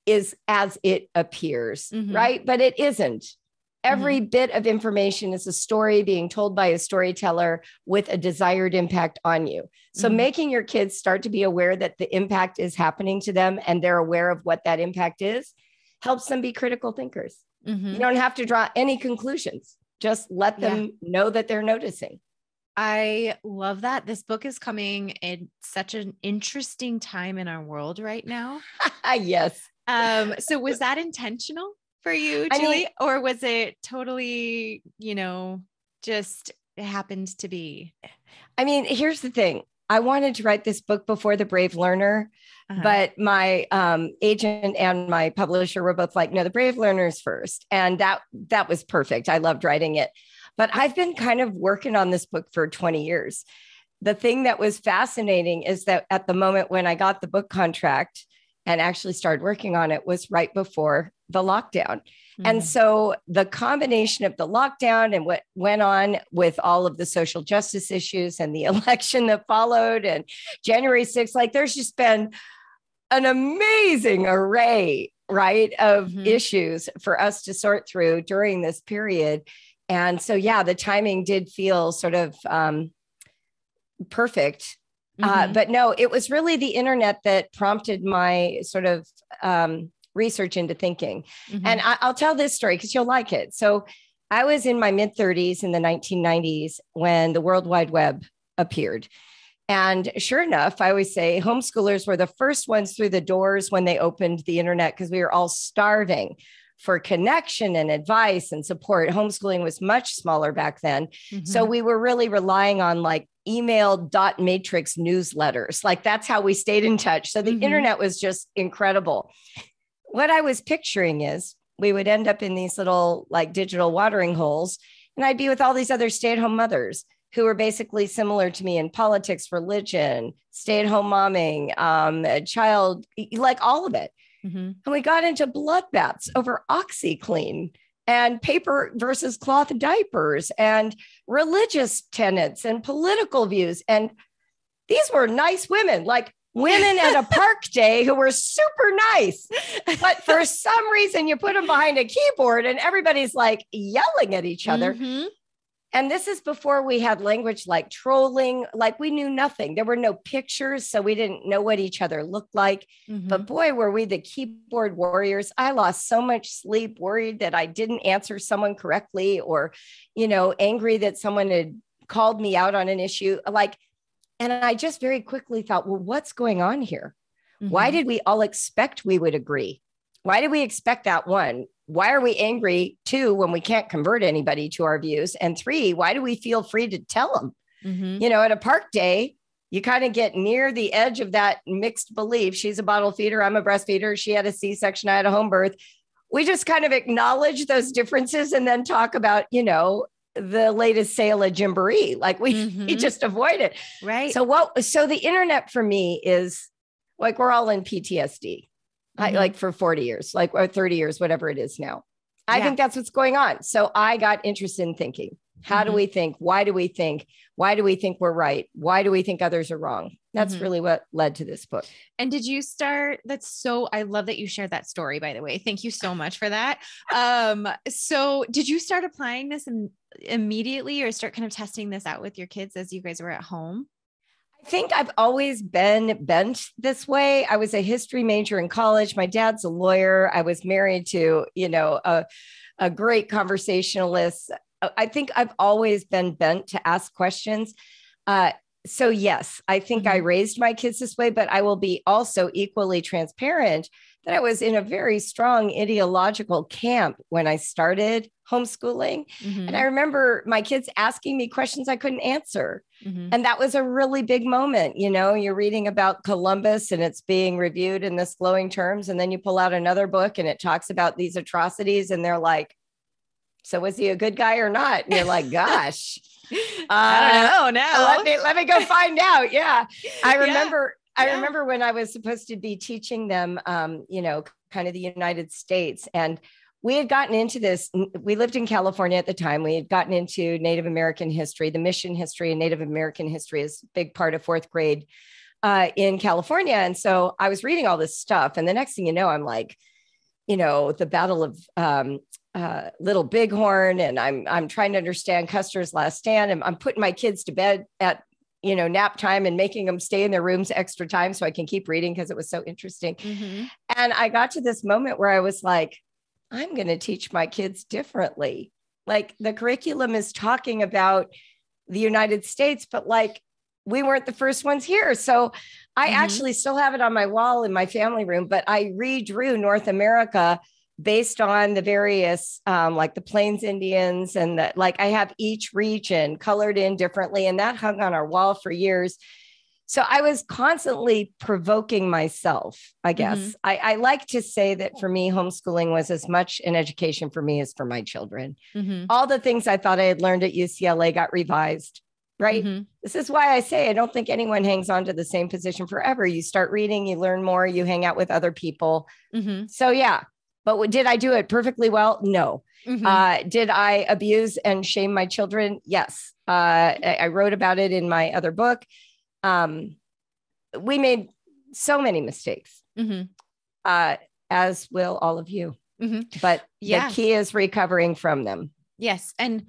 Speaker 1: is as it appears, right? But it isn't. Every bit of information is a story being told by a storyteller with a desired impact on you. So making your kids start to be aware that the impact is happening to them and they're aware of what that impact is helps them be critical thinkers. You don't have to draw any conclusions. Just let them know that they're noticing.
Speaker 2: I love that. This book is coming in such an interesting time in our world right now.
Speaker 1: Yes.
Speaker 2: So was that intentional for you, Julie? Or was it totally, just it happened to be?
Speaker 1: I mean, here's the thing. I wanted to write this book before The Brave Learner, but my agent and my publisher were both like, "No, The Brave Learner is first." And that was perfect. I loved writing it. But I've been kind of working on this book for 20 years. The thing that was fascinating is that at the moment when I got the book contract and actually started working on it was right before the lockdown. And so the combination of the lockdown and what went on with all of the social justice issues and the election that followed and January 6th, like there's just been an amazing array, right, of issues for us to sort through during this period. And so, yeah, the timing did feel sort of perfect. But no, it was really the internet that prompted my sort of research into thinking. And I'll tell this story because you'll like it. So I was in my mid 30s in the 1990s when the World Wide Web appeared. And sure enough, I always say homeschoolers were the first ones through the doors when they opened the internet because we were all starving for connection and advice and support. Homeschooling was much smaller back then. So we were really relying on like email dot matrix newsletters. Like that's how we stayed in touch. So the internet was just incredible. What I was picturing is we would end up in these little like digital watering holes, and I'd be with all these other stay-at-home mothers who were basically similar to me in politics, religion, stay-at-home momming, child, like all of it. And we got into bloodbaths over OxyClean and paper versus cloth diapers and religious tenets and political views. And these were nice women, like women at a park day who were super nice. But for some reason, you put them behind a keyboard and everybody's like yelling at each other. And this is before we had language like trolling, like we knew nothing. There were no pictures, so we didn't know what each other looked like. But boy, were we the keyboard warriors. I lost so much sleep, worried that I didn't answer someone correctly or, angry that someone had called me out on an issue. And I just very quickly thought, well, what's going on here? Why did we all expect we would agree? Why did we expect that? One, why are we angry? Two, when we can't convert anybody to our views? And three, why do we feel free to tell them? At a park day, you kind of get near the edge of that mixed belief. She's a bottle feeder. I'm a breastfeeder. She had a C-section. I had a home birth. We just kind of acknowledge those differences and then talk about, the latest sale at Gymboree. Like we just avoid it.
Speaker 2: Right.
Speaker 1: So the internet for me is like, we're all in PTSD. Like for 40 years, or 30 years, whatever it is now. I think that's what's going on. So I got interested in thinking. How do we think? Why do we think? Why do we think we're right? Why do we think others are wrong? That's really what led to this book.
Speaker 2: And did you start? I love that you shared that story, by the way. Thank you so much for that. So did you start applying this immediately or start kind of testing this out with your kids as you guys were at home?
Speaker 1: I think I've always been bent this way. I was a history major in college. My dad's a lawyer. I was married to, a great conversationalist. I think I've always been bent to ask questions. So yes, I think I raised my kids this way, but I will be also equally transparent that I was in a very strong ideological camp when I started homeschooling. And I remember my kids asking me questions I couldn't answer. And that was a really big moment. You know, you're reading about Columbus and it's being reviewed in this glowing terms. And then you pull out another book and it talks about these atrocities. And they're like, so was he a good guy or not? And you're like, gosh,
Speaker 2: I don't know now.
Speaker 1: Let me go find out. Yeah. I remember when I was supposed to be teaching them, you know, kind of the United States. And we had gotten into this. We lived in California at the time. We had gotten into Native American history. The mission history and Native American history is a big part of fourth grade in California. And so I was reading all this stuff. And the next thing you know, I'm like, you know, the Battle of Little Bighorn, and I'm trying to understand Custer's Last Stand, and I'm putting my kids to bed at, you know, nap time and making them stay in their rooms extra time so I can keep reading because it was so interesting. And I got to this moment where I was like, I'm going to teach my kids differently. Like the curriculum is talking about the United States, but like we weren't the first ones here. So I actually still have it on my wall in my family room, but I redrew North America based on the various, like the Plains Indians, and that, like, I have each region colored in differently, and that hung on our wall for years. So I was constantly provoking myself, I guess. I like to say that for me, homeschooling was as much an education for me as for my children. All the things I thought I had learned at UCLA got revised, right? This is why I say I don't think anyone hangs on to the same position forever. You start reading, you learn more, you hang out with other people. So yeah. But did I do it perfectly well? No. Did I abuse and shame my children? Yes. I wrote about it in my other book. We made so many mistakes, as will all of you. But the key is recovering from them.
Speaker 2: Yes. And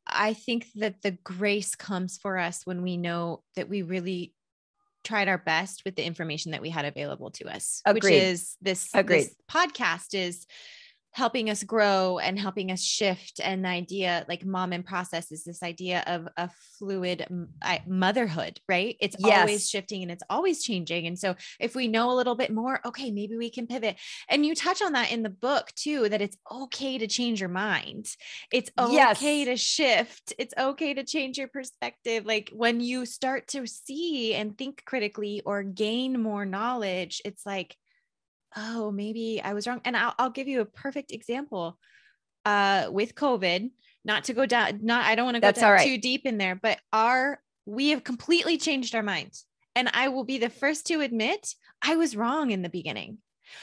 Speaker 2: I think that the grace comes for us when we know that we really tried our best with the information that we had available to us.
Speaker 1: Agreed.
Speaker 2: Which is this podcast is helping us grow and helping us shift. And the idea, like Mom in Process, is this idea of a fluid motherhood, right? It's always shifting and it's always changing. And so if we know a little bit more, okay, maybe we can pivot. And you touch on that in the book too, that it's okay to change your mind. It's okay to shift. It's okay to change your perspective. Like when you start to see and think critically or gain more knowledge, it's like, oh, maybe I was wrong. And I'll give you a perfect example with COVID, not to go down, I don't want to go down too deep in there, but we have completely changed our minds. And I will be the first to admit I was wrong in the beginning.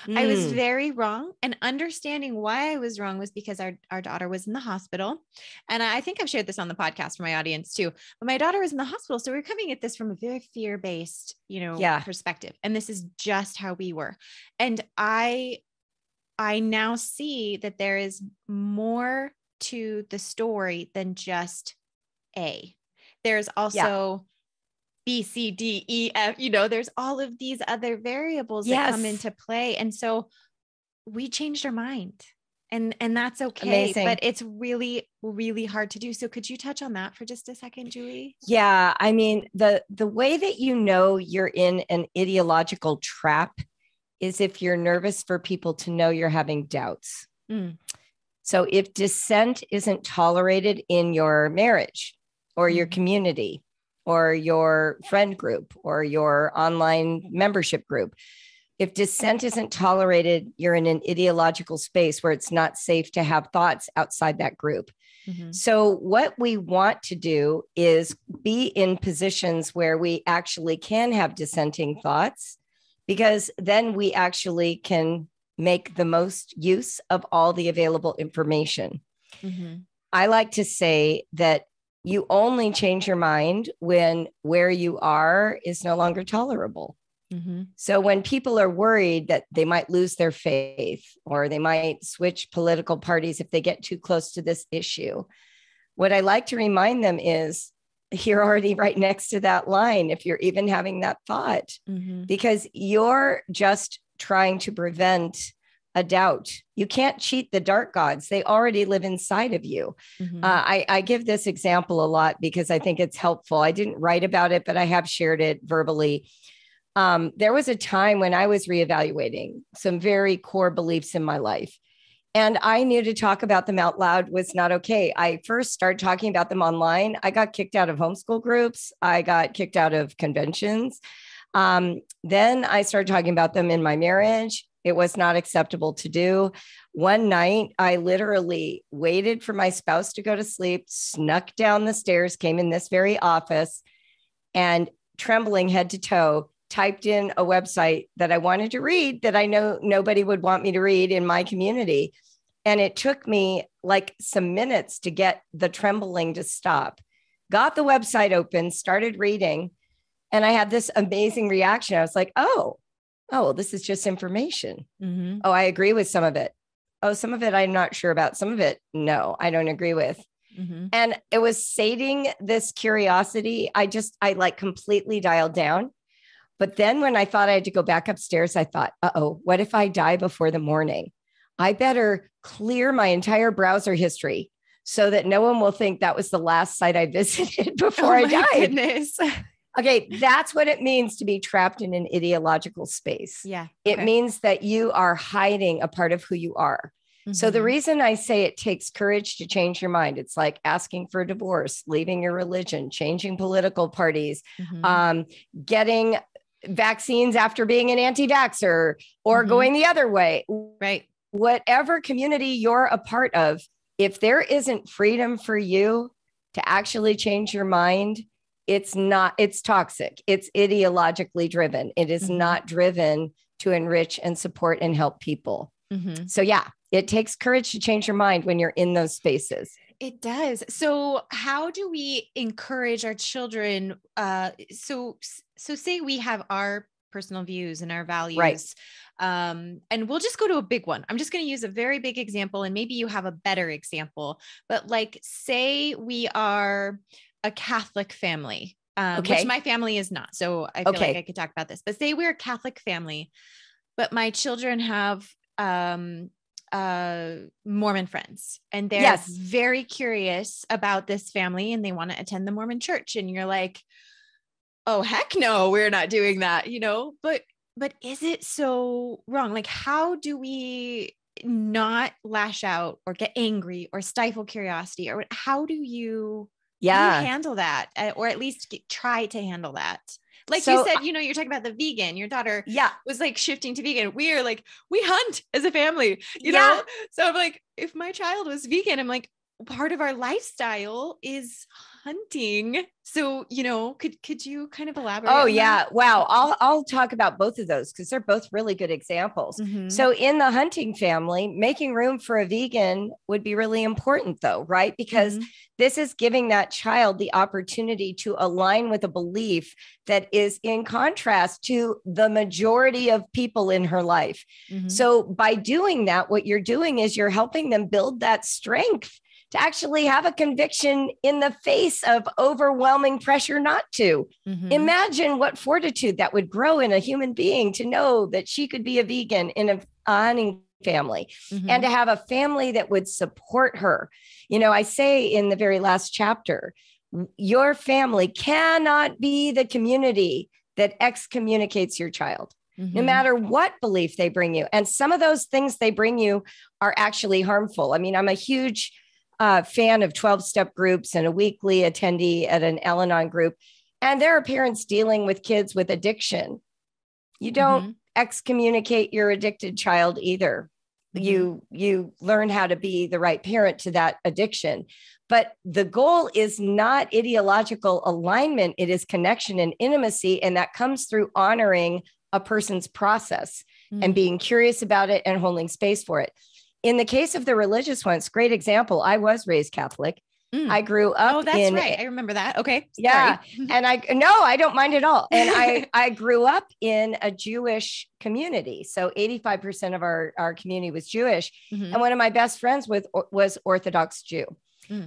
Speaker 2: I was very wrong, and understanding why I was wrong was because our daughter was in the hospital. And I think I've shared this on the podcast for my audience too, but my daughter was in the hospital. So we're coming at this from a very fear-based, perspective. And this is just how we were. And I now see that there is more to the story than just A. There's also B, C, D, E, F, there's all of these other variables that come into play. And so we changed our mind, and that's okay. Amazing. But it's really, really hard to do. So could you touch on that for just a second, Julie?
Speaker 1: Yeah. I mean, the way that you're in an ideological trap is if you're nervous for people to know you're having doubts. So if dissent isn't tolerated in your marriage or your community, or your friend group, or your online membership group, if dissent isn't tolerated, you're in an ideological space where it's not safe to have thoughts outside that group. So what we want to do is be in positions where we actually can have dissenting thoughts, because then we actually can make the most use of all the available information. I like to say that you only change your mind when where you are is no longer tolerable. So when people are worried that they might lose their faith, or they might switch political parties if they get too close to this issue, what I like to remind them is you're already right next to that line if you're even having that thought, because you're just trying to prevent a doubt. You can't cheat the dark gods. They already live inside of you. I give this example a lot because I think it's helpful. I didn't write about it, but I have shared it verbally. There was a time when I was reevaluating some very core beliefs in my life. And I knew to talk about them out loud was not okay. I first started talking about them online. I got kicked out of homeschool groups. I got kicked out of conventions. Then I started talking about them in my marriage. It was not acceptable to do. One night, I literally waited for my spouse to go to sleep, snuck down the stairs, came in this very office, and trembling head to toe, typed in a website that I wanted to read that I know nobody would want me to read in my community. And it took me like some minutes to get the trembling to stop. Got the website open, started reading, and I had this amazing reaction. I was like, oh, well, this is just information. Oh, I agree with some of it. Oh, some of it I'm not sure about. Some of it, no, I don't agree with. And it was sating this curiosity. I like completely dialed down. But then when I thought I had to go back upstairs, I thought, what if I die before the morning? I better clear my entire browser history so that no one will think that was the last site I visited before I died.
Speaker 2: Goodness.
Speaker 1: Okay, that's what it means to be trapped in an ideological space.
Speaker 2: Yeah.
Speaker 1: It means that you are hiding a part of who you are. So the reason I say it takes courage to change your mind, it's like asking for a divorce, leaving your religion, changing political parties, getting vaccines after being an anti-vaxxer, or going the other way.
Speaker 2: Right.
Speaker 1: Whatever community you're a part of, if there isn't freedom for you to actually change your mind, it's toxic. It's ideologically driven. It is not driven to enrich and support and help people. So yeah, it takes courage to change your mind when you're in those spaces.
Speaker 2: It does. So how do we encourage our children? So say we have our personal views and our values,
Speaker 1: right.
Speaker 2: And we'll just go to a big one. I'm just going to use a very big example, and maybe you have a better example, but like, say we are a Catholic family, which my family is not. So I feel like I could talk about this, but say we're a Catholic family, but my children have, Mormon friends, and they're very curious about this family and they want to attend the Mormon church. And you're like, oh, heck no, we're not doing that, but is it so wrong? Like, how do we not lash out or get angry or stifle curiosity, or how do you handle that? Or at least try to handle that? Like you said, you're talking about the vegan, your daughter was like shifting to vegan. We are like, we hunt as a family, you know? So I'm like, if my child was vegan, I'm like, part of our lifestyle is hunting. So, could you kind of elaborate?
Speaker 1: Oh yeah. Wow. I'll talk about both of those because they're both really good examples. So in the hunting family, making room for a vegan would be really important though, right? Because this is giving that child the opportunity to align with a belief that is in contrast to the majority of people in her life. So by doing that, what you're doing is you're helping them build that strength to actually have a conviction in the face of overwhelming pressure not to. Imagine what fortitude that would grow in a human being to know that she could be a vegan in a hunting family and to have a family that would support her. I say in the very last chapter, your family cannot be the community that excommunicates your child. No matter what belief they bring you. And some of those things they bring you are actually harmful. I mean, I'm a huge fan of 12-step groups and a weekly attendee at an Al-Anon group. And there are parents dealing with kids with addiction. You don't excommunicate your addicted child either. You learn how to be the right parent to that addiction. But the goal is not ideological alignment. It is connection and intimacy. And that comes through honoring a person's process and being curious about it and holding space for it. In the case of the religious ones, great example. I was raised Catholic. I grew up.
Speaker 2: Oh, that's right. I remember that. Okay.
Speaker 1: Yeah. And I don't mind at all. And I grew up in a Jewish community. So 85% of our community was Jewish. And one of my best friends was Orthodox Jew.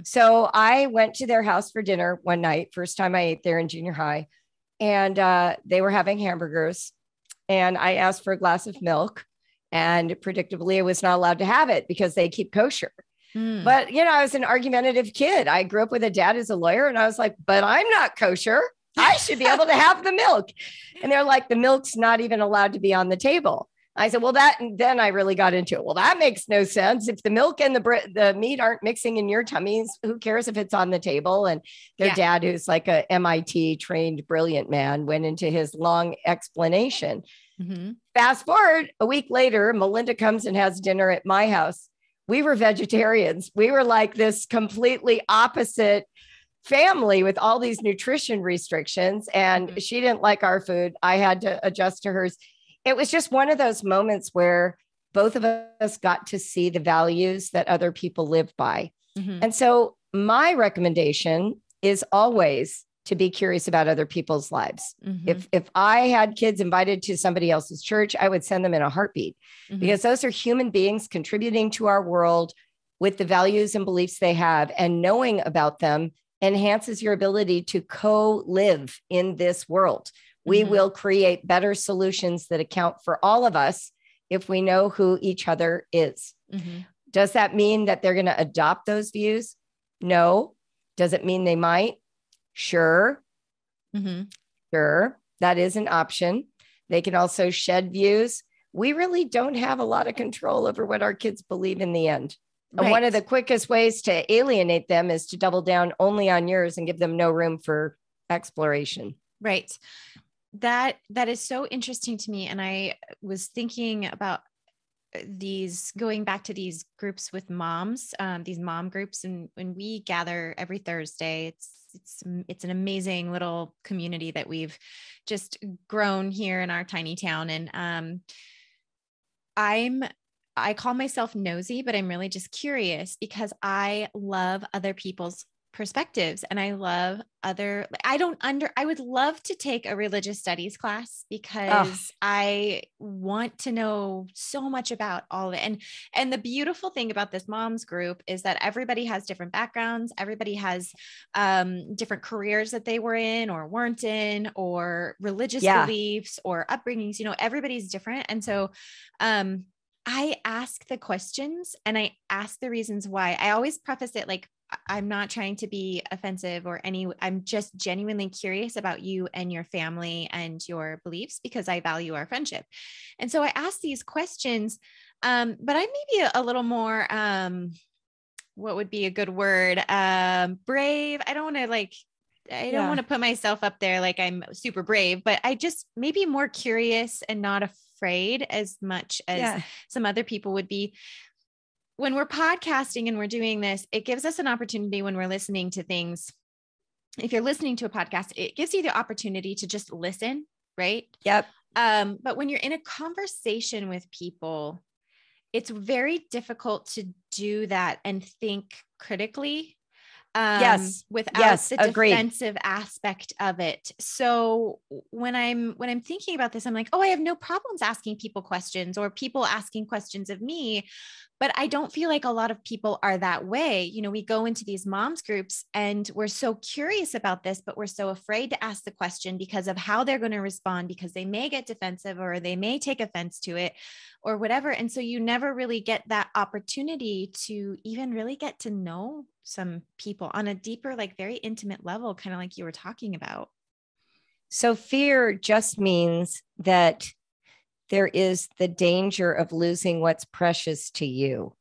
Speaker 1: So I went to their house for dinner one night. First time I ate there in junior high. And they were having hamburgers. And I asked for a glass of milk. And predictably, I was not allowed to have it because they keep kosher. But, I was an argumentative kid. I grew up with a dad who's a lawyer, and I was like, but I'm not kosher. I should be able to have the milk. And they're like, the milk's not even allowed to be on the table. I said, well, and then I really got into it. Well, that makes no sense. If the milk and the meat aren't mixing in your tummies, who cares if it's on the table? And their dad, who's like a MIT trained, brilliant man, went into his long explanation. Fast forward a week later, Melinda comes and has dinner at my house. We were vegetarians. We were like this completely opposite family with all these nutrition restrictions. And she didn't like our food. I had to adjust to hers. It was just one of those moments where both of us got to see the values that other people live by. And so my recommendation is always to be curious about other people's lives. If I had kids invited to somebody else's church, I would send them in a heartbeat because those are human beings contributing to our world with the values and beliefs they have, and knowing about them enhances your ability to co-live in this world. We will create better solutions that account for all of us if we know who each other is. Does that mean that they're going to adopt those views? No. Does it mean they might? Sure. Sure. That is an option. They can also shed views. We really don't have a lot of control over what our kids believe in the end. And one of the quickest ways to alienate them is to double down only on yours and give them no room for exploration.
Speaker 2: Right. That is so interesting to me. And I was thinking about going back to these groups with moms, these mom groups. And when we gather every Thursday, it's an amazing little community that we've just grown here in our tiny town. And I call myself nosy, but I'm really just curious because I love other people's perspectives. And I love I would love to take a religious studies class because I want to know so much about all of it. And the beautiful thing about this moms group is that everybody has different backgrounds. Everybody has different careers that they were in or weren't in, or religious beliefs or upbringings, everybody's different. And so, I ask the questions and I ask the reasons why. I always preface it like, I'm not trying to be offensive I'm just genuinely curious about you and your family and your beliefs because I value our friendship. And so I ask these questions, but I may be a little more, what would be a good word? Brave. I don't want to put myself up there like I'm super brave, but I just maybe more curious and not afraid as much as some other people would be. When we're podcasting and we're doing this, it gives us an opportunity when we're listening to things. If you're listening to a podcast, it gives you the opportunity to just listen, right?
Speaker 1: Yep.
Speaker 2: But when you're in a conversation with people, it's very difficult to do that and think critically. Without the defensive aspect of it. So when I'm thinking about this, I'm like, I have no problems asking people questions or people asking questions of me, but I don't feel like a lot of people are that way. We go into these moms groups and we're so curious about this, but we're so afraid to ask the question because of how they're going to respond, because they may get defensive or they may take offense to it or whatever. And so you never really get that opportunity to even really get to know some people on a deeper, like very intimate level, kind of like you were talking about.
Speaker 1: So fear just means that there is the danger of losing what's precious to you.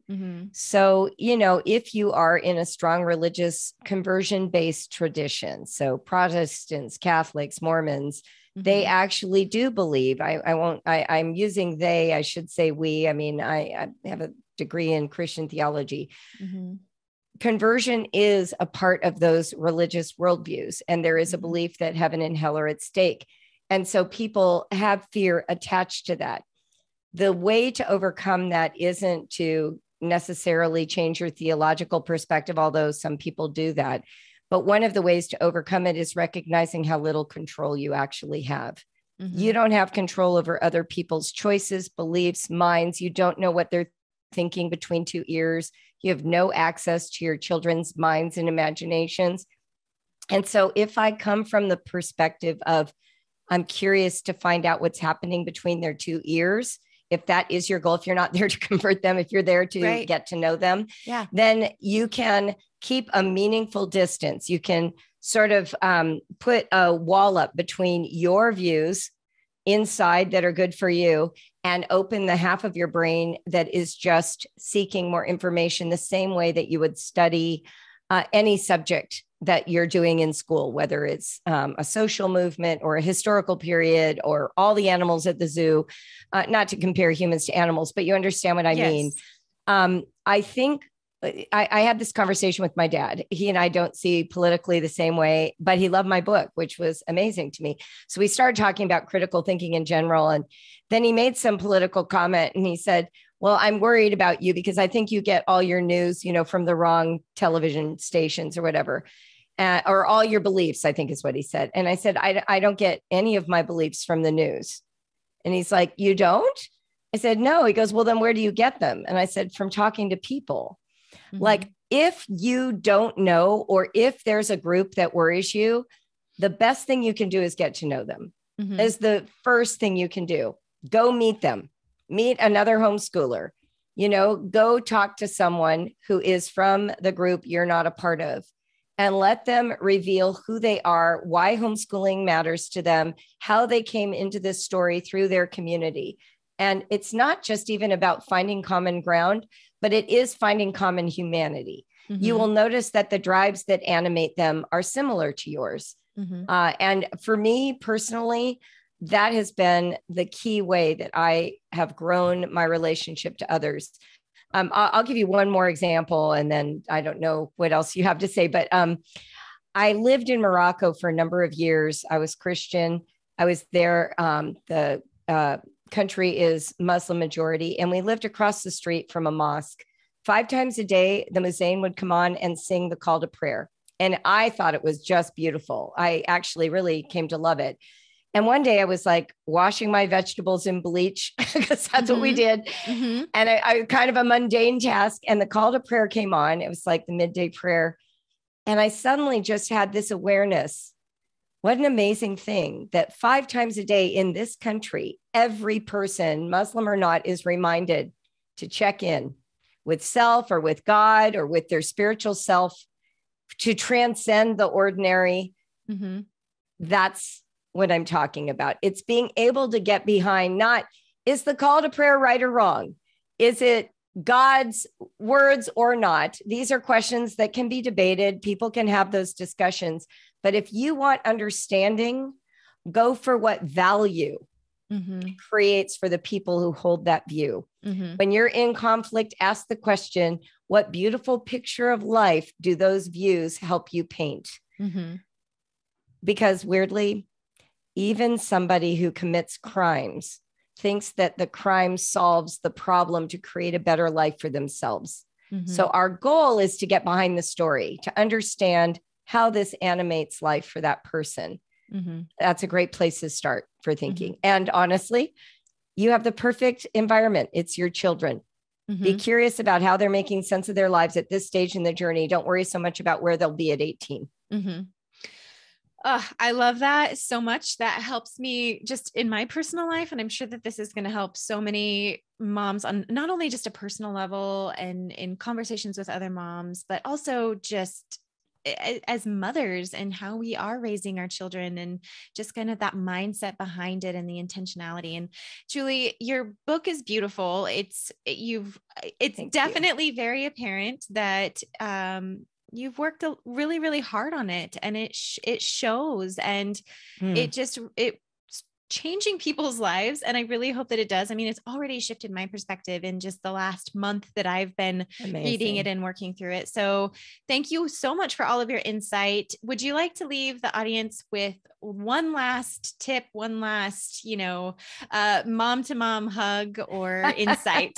Speaker 1: So, if you are in a strong religious conversion-based tradition, so Protestants, Catholics, Mormons, they actually do believe, I'm using they, I should say we, I have a degree in Christian theology. Conversion is a part of those religious worldviews. And there is a belief that heaven and hell are at stake. And so people have fear attached to that. The way to overcome that isn't to necessarily change your theological perspective, although some people do that. But one of the ways to overcome it is recognizing how little control you actually have. You don't have control over other people's choices, beliefs, minds. You don't know what they're thinking between two ears. You have no access to your children's minds and imaginations. And so if I come from the perspective of, I'm curious to find out what's happening between their two ears, if that is your goal, if you're not there to convert them, if you're there to get to know them, then you can keep a meaningful distance. You can sort of put a wall up between your views inside that are good for you and open the half of your brain that is just seeking more information, the same way that you would study any subject that you're doing in school, whether it's a social movement or a historical period or all the animals at the zoo, not to compare humans to animals, but you understand what I mean. I think I had this conversation with my dad. He and I don't see politically the same way, but he loved my book, which was amazing to me. So we started talking about critical thinking in general. And then he made some political comment and he said, well, I'm worried about you because I think you get all your news, from the wrong television stations or whatever, or all your beliefs, I think is what he said. And I said, I don't get any of my beliefs from the news. And he's like, you don't? I said, no. He goes, well, then where do you get them? And I said, from talking to people. Like, if you don't know, or if there's a group that worries you, the best thing you can do is get to know them. Is the first thing you can do. Go meet them, meet another homeschooler, go talk to someone who is from the group you're not a part of, and let them reveal who they are, why homeschooling matters to them, how they came into this story through their community. And it's not just even about finding common ground, but it is finding common humanity. You will notice that the drives that animate them are similar to yours. And for me personally, that has been the key way that I have grown my relationship to others. I'll give you one more example, and then I don't know what else you have to say, but I lived in Morocco for a number of years. I was Christian. I was there. The country is Muslim majority, and we lived across the street from a mosque. 5 times a day, the muezzin would come on and sing the call to prayer. And I thought it was just beautiful. I actually really came to love it. And one day I was like washing my vegetables in bleach because that's what we did. And I kind of a mundane task. And the call to prayer came on. It was like the midday prayer. And I suddenly just had this awareness. What an amazing thing that 5 times a day in this country, every person, Muslim or not, is reminded to check in with self or with God or with their spiritual self, to transcend the ordinary. That's what I'm talking about. It's being able to get behind, not is the call to prayer right or wrong? Is it God's words or not? These are questions that can be debated. People can have those discussions. But if you want understanding, go for what value creates for the people who hold that view. When you're in conflict, ask the question, what beautiful picture of life do those views help you paint? Because weirdly, even somebody who commits crimes thinks that the crime solves the problem to create a better life for themselves. So our goal is to get behind the story, to understand how this animates life for that person. That's a great place to start for thinking. And honestly, you have the perfect environment. It's your children. Be curious about how they're making sense of their lives at this stage in the journey. Don't worry so much about where they'll be at 18.
Speaker 2: I love that so much. That helps me just in my personal life. And I'm sure that this is going to help so many moms on not only just a personal level and in conversations with other moms, but also just as mothers and how we are raising our children and just kind of that mindset behind it and the intentionality. And Julie, your book is beautiful. It's definitely very apparent that, you've worked really, really hard on it, and it shows, and it's changing people's lives. And I really hope that it does. I mean, it's already shifted my perspective in just the last month that I've been reading it and working through it. So thank you so much for all of your insight. Would you like to leave the audience with one last tip, one last, mom to mom hug or insight?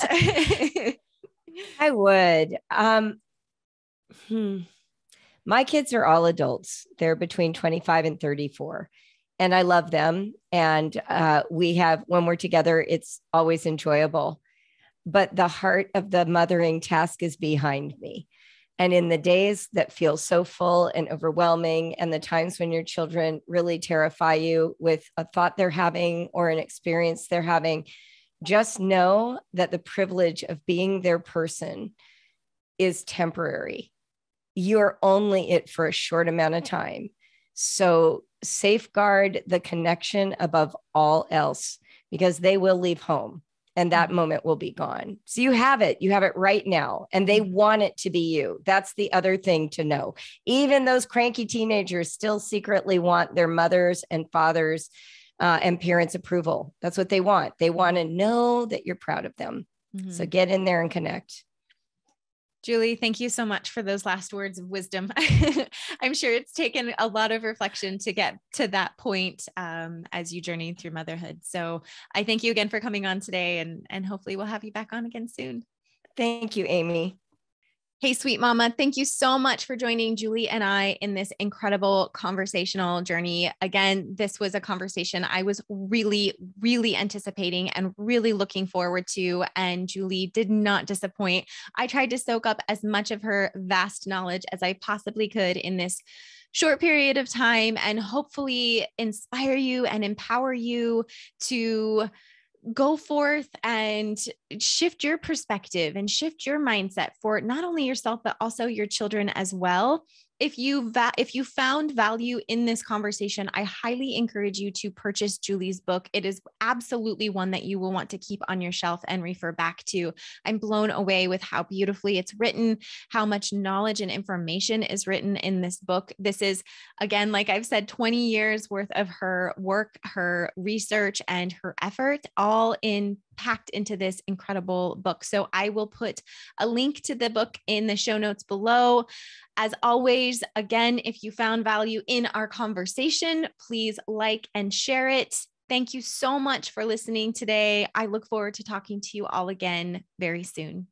Speaker 1: I would. My kids are all adults. They're between 25 and 34. And I love them. And when we're together, it's always enjoyable. But the heart of the mothering task is behind me. And in the days that feel so full and overwhelming, and the times when your children really terrify you with a thought they're having or an experience they're having, Just know that the privilege of being their person is temporary. You're only it for a short amount of time. So safeguard the connection above all else, because they will leave home and that moment will be gone. So you have it right now, and they want it to be you. That's the other thing to know. Even those cranky teenagers still secretly want their mothers and fathers and parents' approval. That's what they want. They want to know that you're proud of them. So get in there and connect.
Speaker 2: Julie, thank you so much for those last words of wisdom. I'm sure it's taken a lot of reflection to get to that point as you journey through motherhood. So I thank you again for coming on today, and hopefully we'll have you back on again soon.
Speaker 1: Thank you, Amy.
Speaker 2: Hey, sweet mama. Thank you so much for joining Julie and I in this incredible conversational journey. Again, this was a conversation I was really, really anticipating and really looking forward to. And Julie did not disappoint. I tried to soak up as much of her vast knowledge as I possibly could in this short period of time, and hopefully inspire you and empower you to go forth and shift your perspective and shift your mindset for not only yourself, but also your children as well. If you found value in this conversation, I highly encourage you to purchase Julie's book. It is absolutely one that you will want to keep on your shelf and refer back to. I'm blown away with how beautifully it's written, how much knowledge and information is written in this book. This is, again, like I've said, 20 years worth of her work, her research, and her effort, all packed into this incredible book. So I will put a link to the book in the show notes below. As always, again, if you found value in our conversation, please like and share it. Thank you so much for listening today. I look forward to talking to you all again very soon.